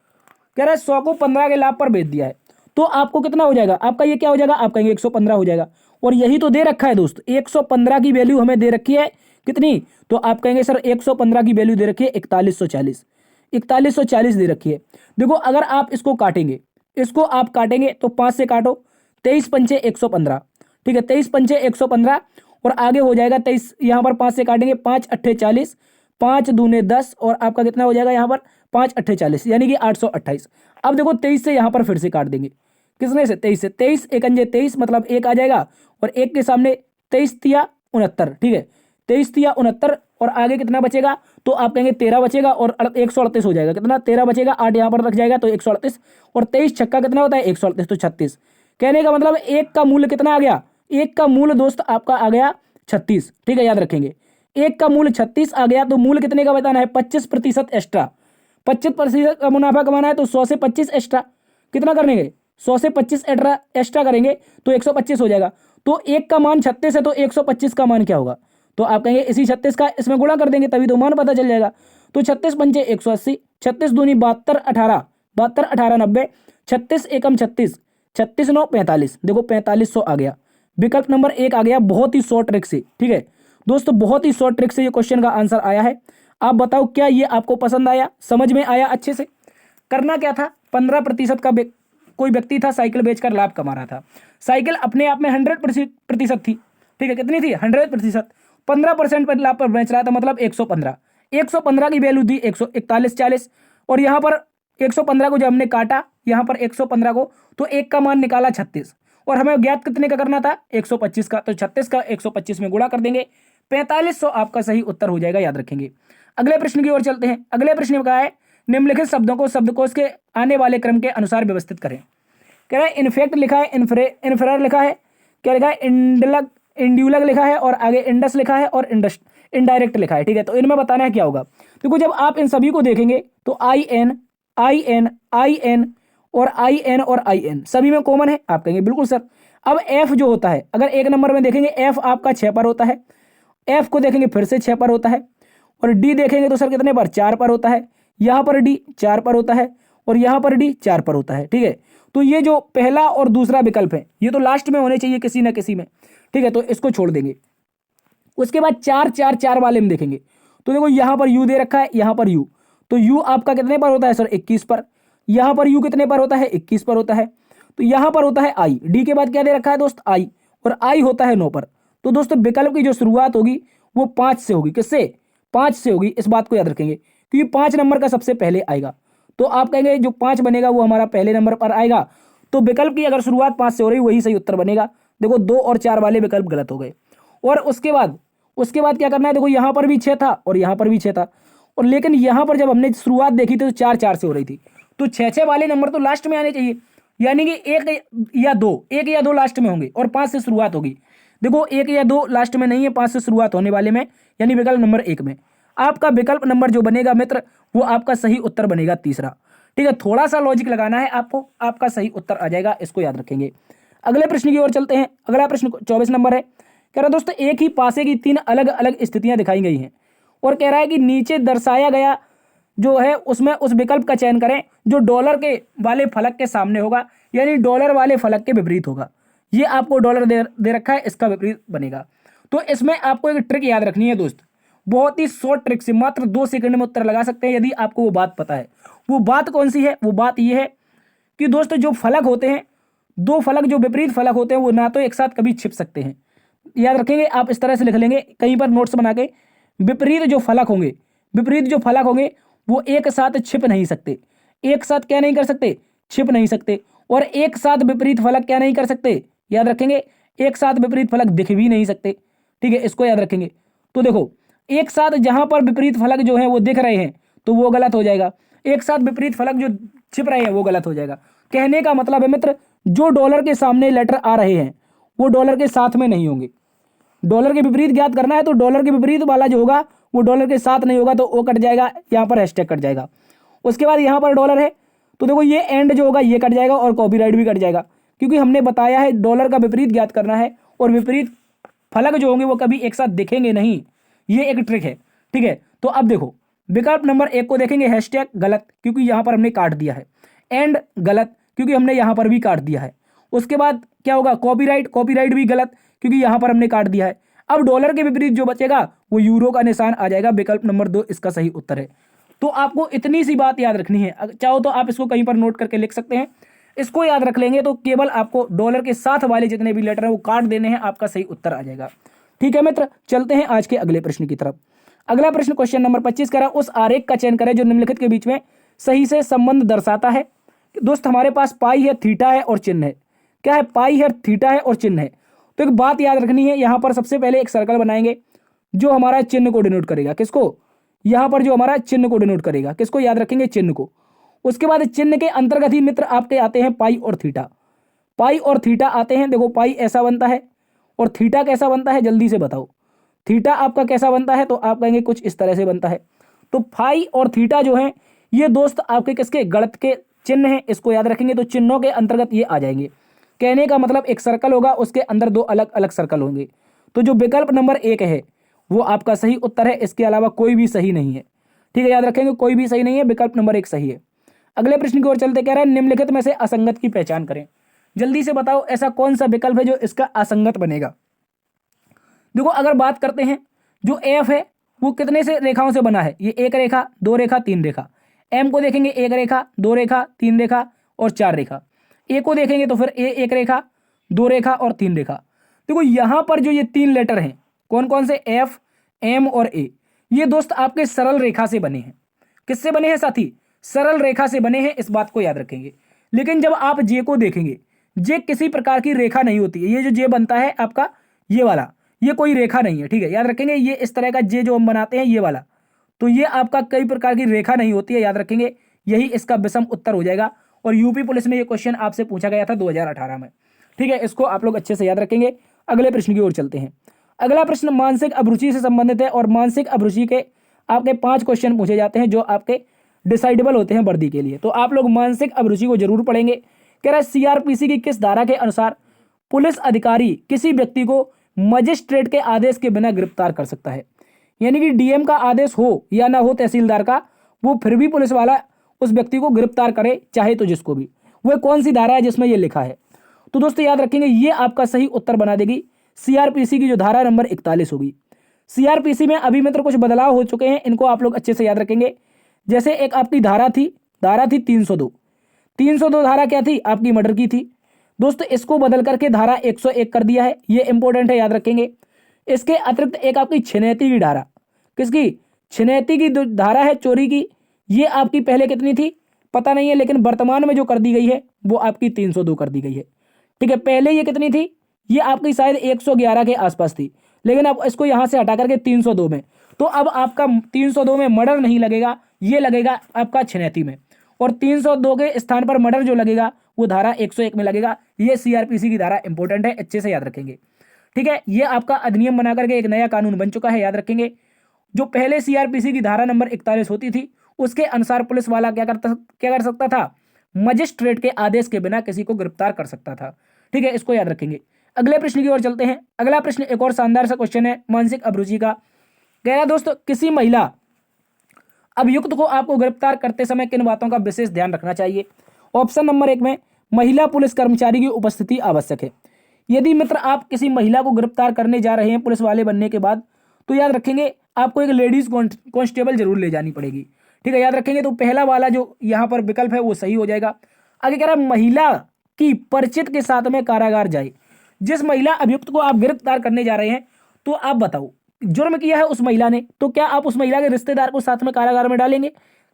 A: रहा है 100 को 15 के लाभ पर बेच दिया है, तो आपको कितना हो जाएगा, आपका ये क्या हो जाएगा, आप कहेंगे 115 हो जाएगा। और यही तो दे रखा है दोस्त, 115 की वैल्यू हमें दे रखी है कितनी, तो आप कहेंगे सर 115 की वैल्यू दे रखी है 4140 दे रखी है। देखो अगर आप इसको काटेंगे, इसको आप काटेंगे तो 5 से काटो, 23 पंचे 115, ठीक है, 23 पंचे 115 और आगे हो जाएगा 23, यहाँ पर 5 से काटेंगे 5 अट्ठे 40, 5 दूने 10 और आपका कितना हो जाएगा यहाँ पर 5 अट्ठे 40 यानी कि 828। अब देखो 23 से यहाँ पर फिर से काट देंगे, किसने से, 23 से, 23 एकंजे 23 मतलब 1 आ जाएगा और 1 के सामने 23 तिया 69, ठीक है, 23 तिया 69 और आगे कितना बचेगा, तो आप कहेंगे 13 बचेगा और 138 हो जाएगा, कितना 13 बचेगा, 8 यहाँ पर रख जाएगा तो 138 और 23 छक्का कितना होता है 138 तो 36, कहने का मतलब एक का मूल्य कितना आ गया, एक का मूल्य दोस्त आपका आ गया 36, ठीक है, याद रखेंगे। एक का मूल्य 36 आ गया तो मूल्य कितने का बताना है, 25% एक्स्ट्रा। 25% का मुनाफा कमाना है तो 100 से 25 एक्स्ट्रा, कितना करेंगे, 100 से 25 एक्स्ट्रा करेंगे तो 125 हो जाएगा। तो एक का मान 36 है तो 125 का मान क्या होगा, तो आप कहेंगे इसी 36 का इसमें गुणा कर देंगे तभी तो मान पता चल जाएगा। तो 36 पंचे 180, 36 दूनी 72 18, 72 18 90, 36 एकम 36, 36 9 45, देखो 4500 आ गया। विकल्प नंबर 1 आ गया, बहुत ही शॉर्ट ट्रिक से, ठीक है दोस्तों, बहुत ही शॉर्ट ट्रिक से ये क्वेश्चन का आंसर आया है। आप बताओ क्या ये आपको पसंद आया, समझ में आया अच्छे से। करना क्या था, 15% का कोई व्यक्ति था साइकिल बेचकर लाभ कमा रहा था। साइकिल अपने आप में 100% थी, ठीक है, कितनी थी 100%, 15% पर लाभ पर बेच रहा था, मतलब 115, 115 की वैल्यू दी 141 और यहाँ पर 115 को जब हमने काटा यहाँ पर 115 को, तो एक का मान निकाला 36 और हमें ज्ञात कितने का करना था 125 का, तो 36 का 125 में गुणा कर देंगे, 4500 आपका सही उत्तर हो जाएगा, याद रखेंगे। अगले प्रश्न की ओर चलते हैं। अगले प्रश्न में कहा है निम्नलिखित शब्दों को शब्दकोश के आने वाले क्रम के अनुसार व्यवस्थित करें। कह रहा है इनफेक्ट लिखा है, इन्फ्रेर लिखा है, क्या लिखा है इंड्यूलग लिखा है और आगे इंडस लिखा है और इनडायरेक्ट लिखा है, ठीक है। तो इनमें बताना है क्या होगा। देखो जब आप इन सभी को देखेंगे तो आई एन और आई एन सभी में कॉमन है, आप कहेंगे बिल्कुल सर। अब एफ जो होता है, अगर एक नंबर में देखेंगे एफ आपका 6 पर होता है, एफ को देखेंगे फिर से 6 पर होता है, और डी देखेंगे तो सर कितने पर, 4 पर होता है, यहां पर डी 4 पर होता है और यहां पर डी 4 पर होता है, ठीक है। तो ये जो पहला और दूसरा विकल्प है ये तो लास्ट में होने चाहिए किसी ना किसी में, ठीक है, तो इसको छोड़ देंगे। उसके बाद 4 4 4 वाले में देखेंगे तो देखो यहां पर यू दे रखा है, यहां पर यू, तो यू आपका कितने पर होता है सर 21 पर, यहां पर यू कितने पर होता है 21 पर होता है, तो यहां पर होता है आई, डी के बाद क्या दे रखा है दोस्त आई, और आई होता है 9 पर। तो दोस्तों विकल्प की जो शुरुआत होगी वो 5 से होगी, किससे, 5 से होगी, इस बात को याद रखेंगे क्योंकि 5 नंबर का सबसे पहले आएगा। तो आप कहेंगे जो 5 बनेगा वो हमारा पहले नंबर पर आएगा, तो विकल्प की अगर शुरुआत 5 से हो रही वही सही उत्तर बनेगा। देखो 2 और 4 वाले विकल्प गलत हो गए। और उसके बाद क्या करना है, देखो यहां पर भी 6 था और यहां पर भी 6 था, और लेकिन यहां पर जब हमने शुरुआत देखी थी तो 4 4 से हो रही थी, तो 6 6 वाले नंबर तो लास्ट में आने चाहिए, यानी कि एक या दो लास्ट में होंगे और 5 से शुरुआत होगी। देखो 1 या 2 लास्ट में नहीं है, 5 से शुरुआत होने वाले में, यानी विकल्प नंबर 1 में आपका विकल्प नंबर जो बनेगा मित्र वो आपका सही उत्तर बनेगा तीसरा, ठीक है। थोड़ा सा लॉजिक लगाना है आपको, आपका सही उत्तर आ जाएगा, इसको याद रखेंगे। अगले प्रश्न की ओर चलते हैं। अगला प्रश्न 24 नंबर है, कह रहा दोस्तों एक ही पासे की 3 अलग अलग स्थितियां दिखाई गई हैं और कह रहा है कि नीचे दर्शाया गया जो है उसमें उस विकल्प का चयन करें जो डॉलर के वाले फलक के सामने होगा, यानी डॉलर वाले फलक के विपरीत होगा। ये आपको डॉलर दे रखा है, इसका विपरीत बनेगा। तो इसमें आपको एक ट्रिक याद रखनी है दोस्त, बहुत ही शॉर्ट ट्रिक से मात्र 2 सेकंड में उत्तर लगा सकते हैं यदि आपको वो बात पता है। वो बात कौन सी है, वो बात ये है कि दोस्तों जो फलक होते हैं, 2 फलक जो विपरीत फलक होते हैं वो ना तो एक साथ कभी छिप सकते हैं, याद रखेंगे आप, इस तरह से लिख लेंगे कहीं पर नोट्स बना के, विपरीत जो फलक होंगे वो एक साथ छिप नहीं सकते, एक साथ क्या नहीं कर सकते, छिप नहीं सकते, और एक साथ विपरीत फलक क्या नहीं कर सकते, याद रखेंगे एक साथ विपरीत फलक दिख भी नहीं सकते, ठीक है, इसको याद रखेंगे। तो देखो एक साथ जहां पर विपरीत फलक जो है वो दिख रहे हैं तो वो गलत हो जाएगा, एक साथ विपरीत फलक जो छिप रहे हैं वो गलत हो जाएगा। कहने का मतलब है मित्र जो डॉलर के सामने लेटर आ रहे हैं वो डॉलर के साथ में नहीं होंगे। डॉलर के विपरीत ज्ञात करना है तो डॉलर के विपरीत वाला जो होगा वो डॉलर के साथ नहीं होगा, तो ओ कट जाएगा, यहाँ पर हैशटैग कट जाएगा। उसके बाद यहाँ पर डॉलर है तो देखो ये एंड जो होगा ये कट जाएगा और कॉपीराइट भी कट जाएगा, क्योंकि हमने बताया है डॉलर का विपरीत ज्ञात करना है और विपरीत फलक जो होंगे वो कभी एक साथ दिखेंगे नहीं, ये एक ट्रिक है, ठीक है। तो अब देखो विकल्प नंबर 1 को देखेंगे, हैशटैग गलत क्योंकि यहाँ पर हमने काट दिया है, एंड गलत क्योंकि हमने यहाँ पर भी काट दिया है। उसके बाद क्या होगा, कॉपीराइट भी गलत क्योंकि यहाँ पर हमने काट दिया है। अब डॉलर के विपरीत जो बचेगा वो यूरो का निशान आ जाएगा, विकल्प नंबर 2 इसका सही उत्तर है। तो आपको इतनी सी बात याद रखनी है, चाहो तो आप इसको कहीं पर नोट करके लिख सकते हैं, इसको याद रख लेंगे तो केवल आपको डॉलर के साथ वाले जितने भी लेटर हैं वो काट देने हैं, आपका सही उत्तर आ जाएगा, ठीक है मित्र। चलते हैं आज के अगले प्रश्न की तरफ। अगला प्रश्न क्वेश्चन नंबर 25 करा, उस आरेख का चयन करें जो निम्नलिखित के बीच में सही से संबंध दर्शाता है। दोस्त हमारे पास पाई है, थीटा है और चिन्ह है, क्या है, पाई है, थीटा है और चिन्ह है। तो एक बात याद रखनी है, यहां पर सबसे पहले एक सर्कल बनाएंगे जो हमारा चिन्ह को डिनोट करेगा, किसको, यहां पर जो हमारा चिन्ह को डिनोट करेगा, किसको याद रखेंगे, चिन्ह को। उसके बाद चिन्ह के अंतर्गत ही मित्र आपके आते हैं पाई और थीटा। पाई और थीटा आते हैं। देखो पाई ऐसा बनता है और थीटा कैसा बनता है, जल्दी से बताओ। थीटा आपका कैसा बनता है, तो आप कहेंगे कुछ इस तरह से बनता है। तो फाई और थीटा जो है ये दोस्त आपके किसके, गणित के चिन्ह हैं, इसको याद रखेंगे। तो चिन्हों के अंतर्गत ये आ जाएंगे। कहने का मतलब एक सर्कल होगा, उसके अंदर दो अलग अलग सर्कल होंगे। तो जो विकल्प नंबर 1 है वो आपका सही उत्तर है, इसके अलावा कोई भी सही नहीं है। ठीक है, याद रखेंगे, कोई भी सही नहीं है, विकल्प नंबर 1 सही है। अगले प्रश्न की ओर चलते, कह रहे हैं निम्नलिखित में से असंगत की पहचान करें। जल्दी से बताओ ऐसा कौन सा विकल्प है जो इसका असंगत बनेगा। देखो अगर बात करते हैं, जो एफ है वो कितने से रेखाओं से बना है, ये एक रेखा, दो रेखा, तीन रेखा। एम को देखेंगे एक रेखा, दो रेखा, तीन रेखा और चार रेखा। ए को देखेंगे तो फिर ए एक रेखा, दो रेखा और तीन रेखा। देखो यहां पर जो ये तीन लेटर हैं, कौन कौन से, एफ, एम और ए, ये दोस्त आपके सरल रेखा से बने हैं। किससे बने हैं साथी, सरल रेखा से बने हैं, इस बात को याद रखेंगे। लेकिन जब आप जे को देखेंगे, जे किसी प्रकार की रेखा नहीं होती है। ये जो जे बनता है आपका, ये वाला, ये कोई रेखा नहीं है। ठीक है, याद रखेंगे, ये इस तरह का जे जो हम बनाते हैं ये वाला, तो ये आपका कई प्रकार की रेखा नहीं होती है, याद रखेंगे। यही इसका विषम उत्तर हो जाएगा। और यूपी पुलिस में ये क्वेश्चन आपसे पूछा गया था 2018 में। ठीक है, इसको आप लोग अच्छे से याद रखेंगे। अगले प्रश्न की ओर चलते हैं। अगला प्रश्न मानसिक अभिरुचि से संबंधित है और मानसिक अभिरुचि के आपके 5 क्वेश्चन पूछे जाते हैं जो आपके डिसाइडेबल होते हैं वर्दी के लिए। तो आप लोग मानसिक अभिरुचि को जरूर पढ़ेंगे। कह रहा है सीआरपीसी की किस धारा के अनुसार पुलिस अधिकारी किसी व्यक्ति को मजिस्ट्रेट के आदेश के बिना गिरफ्तार कर सकता है। यानी कि डीएम का आदेश हो या ना हो, तहसीलदार का, वो फिर भी पुलिस वाला उस व्यक्ति को गिरफ्तार करे, चाहे तो जिसको भी। वह कौन सी धारा है जिसमें यह लिखा है, तो दोस्तों याद रखेंगे ये आपका सही उत्तर बना देगी सीआरपीसी की जो धारा नंबर 41 होगी। सीआरपीसी में अभी मित्र कुछ बदलाव हो चुके हैं, इनको आप लोग अच्छे से याद रखेंगे। जैसे एक आपकी धारा थी 302। 302 धारा क्या थी, आपकी मर्डर की थी दोस्तों, इसको बदल करके धारा 101 कर दिया है, ये इंपॉर्टेंट है, याद रखेंगे। इसके अतिरिक्त एक आपकी छिनैती की धारा, किसकी, छिनैती की धारा है चोरी की, ये आपकी पहले कितनी थी पता नहीं है, लेकिन वर्तमान में जो कर दी गई है वो आपकी 302 कर दी गई है। ठीक है, पहले ये कितनी थी, ये आपकी शायद 111 के आसपास थी, लेकिन अब इसको यहां से हटा करके 302 में, तो अब आपका 302 में मर्डर नहीं लगेगा, ये लगेगा आपका छिनैती में। और 302 के स्थान पर मर्डर जो लगेगा वो धारा 101 में लगेगा। ये सीआरपीसी की धारा इंपॉर्टेंट है, अच्छे से याद रखेंगे। ठीक है, ये आपका अधिनियम बना करके एक नया कानून बन चुका है, याद रखेंगे। जो पहले सीआरपीसी की धारा नंबर 41 होती थी, उसके अनुसार पुलिस वाला क्या कर सकता था, मजिस्ट्रेट के आदेश के बिना किसी को गिरफ्तार कर सकता था। ठीक है, इसको याद रखेंगे। अगले प्रश्न की ओर चलते हैं। अगला प्रश्न एक और शानदार सा क्वेश्चन है मानसिक अभिरुचि का। कह रहा दोस्तों, किसी महिला अभियुक्त को आपको गिरफ्तार करते समय किन बातों का विशेष ध्यान रखना चाहिए। ऑप्शन नंबर 1 में महिला पुलिस कर्मचारी की उपस्थिति आवश्यक है। यदि मित्र आप किसी महिला को गिरफ्तार करने जा रहे हैं पुलिस वाले बनने के बाद, तो याद रखेंगे आपको एक लेडीज कांस्टेबल जरूर ले जानी पड़ेगी। ठीक है, याद रखेंगे। तो पहला वाला जो यहाँ पर विकल्प है वो सही हो जाएगा। आगे कह रहा है महिला की परिचित के साथ में कारागार जाए। जिस महिला अभियुक्त को आप गिरफ्तार करने जा रहे हैं, तो आप बताओ जुर्म किया है उस महिला ने, तो क्या आप उस महिला के रिश्तेदार को साथ में कारागार में डालेंगे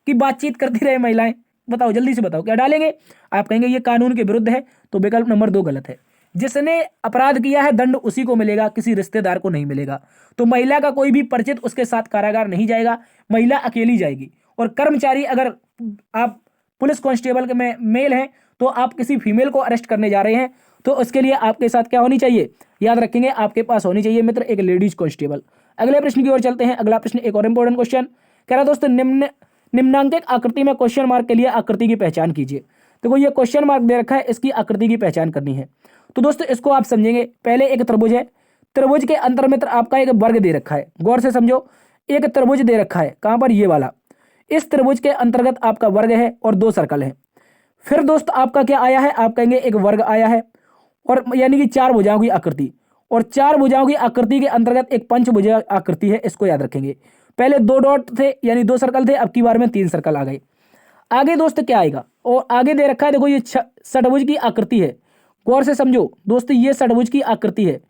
A: कि बातचीत करती रहे महिलाएं, बताओ जल्दी से बताओ, क्या डालेंगे। आप कहेंगे ये कानून के विरुद्ध है, तो विकल्प नंबर 2 गलत है। जिसने अपराध किया है दंड उसी को मिलेगा, किसी रिश्तेदार को नहीं मिलेगा। तो महिला का कोई भी परिचित उसके साथ कारागार नहीं जाएगा, महिला अकेली जाएगी। और कर्मचारी, अगर आप पुलिस कांस्टेबल के में मेल हैं, तो आप किसी फीमेल को अरेस्ट करने जा रहे हैं, तो उसके लिए आपके साथ क्या होनी चाहिए, याद रखेंगे, आपके पास होनी चाहिए मित्र एक लेडीज कांस्टेबल। अगले प्रश्न की ओर चलते हैं। अगला प्रश्न एक और इंपॉर्टेंट क्वेश्चन कह रहा दोस्तों, निम्नांकित आकृति में क्वेश्चन मार्क के लिए आकृति की पहचान कीजिए। देखो ये क्वेश्चन मार्क दे रखा है, इसकी आकृति की पहचान करनी है। तो दोस्तों इसको आप समझेंगे। पहले एक त्रिभुज है, त्रिभुज के अंतर मित्र आपका एक वर्ग दे रखा है, गौर से समझो। एक त्रिभुज दे रखा है, कहां पर, ये वाला। इस त्रिभुज के अंतर्गत आपका वर्ग है और 2 सर्कल है। फिर दोस्त आपका क्या आया है, आप कहेंगे एक वर्ग आया है, और यानी कि 4 भुजाओं की आकृति, और 4 भुजाओं की आकृति के अंतर्गत एक पंचभुजा आकृति है, इसको याद रखेंगे। पहले 2 डॉट थे यानी 2 सर्कल थे, अब की बार में 3 सर्कल आ गए। आगे दोस्त क्या आएगा, और आगे दे रखा है, देखो ये षटभुज की आकृति है, गौर से समझो दोस्तों, ये षटभुज की आकृति है।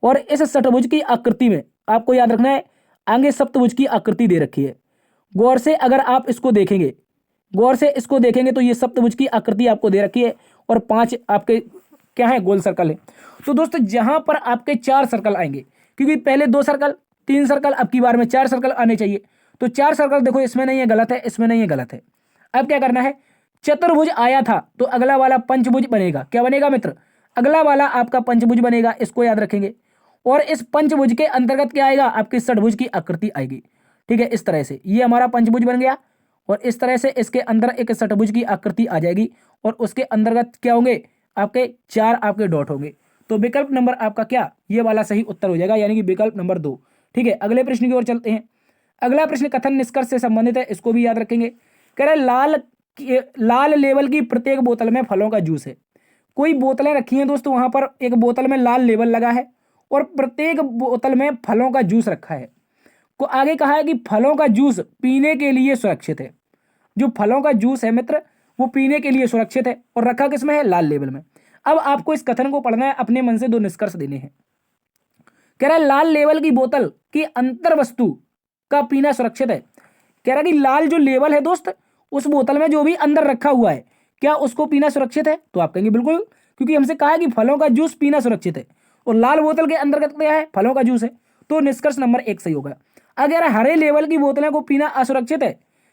A: और इस षटभुज की आकृति में आपको याद रखना है आगे सप्तभुज की आकृति दे रखी है। गौर से अगर आप इसको देखेंगे, गौर से इसको देखेंगे, तो ये सप्तभुज की आकृति आपको दे रखी है, और 5 आपके क्या है, गोल सर्कल है। तो दोस्तों जहां पर आपके 4 सर्कल आएंगे, क्योंकि पहले 2 सर्कल 3 सर्कल, अब की बार में 4 सर्कल आने चाहिए, तो 4 सर्कल देखो इसमें नहीं है, गलत है, इसमें नहीं है, गलत है। अब क्या करना है, चतुर्भुज आया था तो अगला वाला पंचभुज बनेगा। क्या बनेगा मित्र, अगला वाला आपका पंचभुज बनेगा, इसको याद रखेंगे। और इस पंचभुज के अंतर्गत क्या आएगा, आपकी षटभुज की आकृति आएगी। ठीक है, इस तरह से ये हमारा पंचभुज बन गया और इस तरह से इसके अंदर एक षटभुज की आकृति आ जाएगी और उसके अंतर्गत क्या होंगे, आपके 4 आपके डॉट होंगे। तो विकल्प नंबर आपका क्या, ये वाला सही उत्तर हो जाएगा, यानी कि विकल्प नंबर 2। ठीक है, अगले प्रश्न की ओर चलते हैं। अगला प्रश्न कथन निष्कर्ष से संबंधित है, इसको भी याद रखेंगे। कह रहे लाल लेवल की प्रत्येक बोतल में फलों का जूस है। कोई बोतलें रखी हैं दोस्तों, वहां पर एक बोतल में लाल लेबल लगा है और प्रत्येक बोतल में फलों का जूस रखा है। को आगे कहा है कि फलों का जूस पीने के लिए सुरक्षित है। जो फलों का जूस है मित्र, वो पीने के लिए सुरक्षित है और रखा किसमें है, लाल लेबल में। अब आपको इस कथन को पढ़ना है, अपने मन से 2 निष्कर्ष देने हैं। कह रहा है लाल लेबल की बोतल की अंतर वस्तु का पीना सुरक्षित है। कह रहा है कि लाल जो लेबल है दोस्त, उस बोतल में जो भी अंदर रखा हुआ है, क्या उसको पीना सुरक्षित है? तो आप कहेंगे बिल्कुल, क्योंकि हमसे कहा है कि फलों का जूस पीना सुरक्षित है और लाल बोतल के अंतर्गत क्या है, फलों का जूस है। तो निष्कर्ष नंबर 1 सही होगा। अगर हरे लेवल की बोतलें को पीना असुरक्षित है,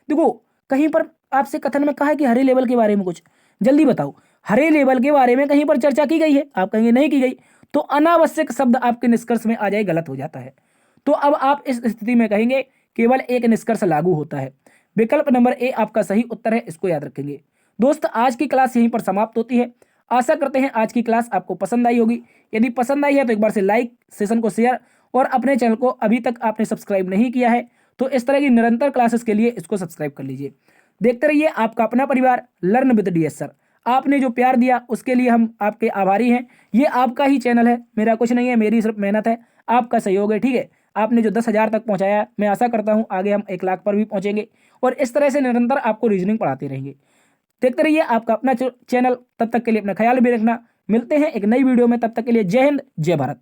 A: देखो कहीं पर आपसे कथन में कहा है कि हरे लेवल के बारे में कुछ, जल्दी बताओ, हरे लेवल के बारे में कहीं पर चर्चा की गई है? आप कहेंगे नहीं की गई। तो अनावश्यक शब्द आपके निष्कर्ष में आ जाए, गलत हो जाता है। तो अब आप इस स्थिति में कहेंगे केवल एक निष्कर्ष लागू होता है। विकल्प नंबर ए आपका सही उत्तर है, इसको याद रखेंगे। दोस्त आज की क्लास यहीं पर समाप्त होती है। आशा करते हैं आज की क्लास आपको पसंद आई होगी। यदि पसंद आई है तो एक बार से लाइक, सेशन को शेयर और अपने चैनल को अभी तक आपने सब्सक्राइब नहीं किया है तो इस तरह की निरंतर क्लासेस के लिए इसको सब्सक्राइब कर लीजिए। देखते रहिए आपका अपना परिवार लर्न विद डीएस सर। आपने जो प्यार दिया उसके लिए हम आपके आभारी हैं। ये आपका ही चैनल है, मेरा कुछ नहीं है, मेरी सिर्फ मेहनत है, आपका सहयोग है। ठीक है, आपने जो 10,000 तक पहुंचाया, मैं आशा करता हूं आगे हम 1 लाख पर भी पहुंचेंगे और इस तरह से निरंतर आपको रीजनिंग पढ़ाते रहेंगे। देखते रहिए आपका अपना चैनल। तब तक के लिए अपना ख्याल भी रखना। मिलते हैं एक नई वीडियो में, तब तक के लिए जय हिंद, जय भारत।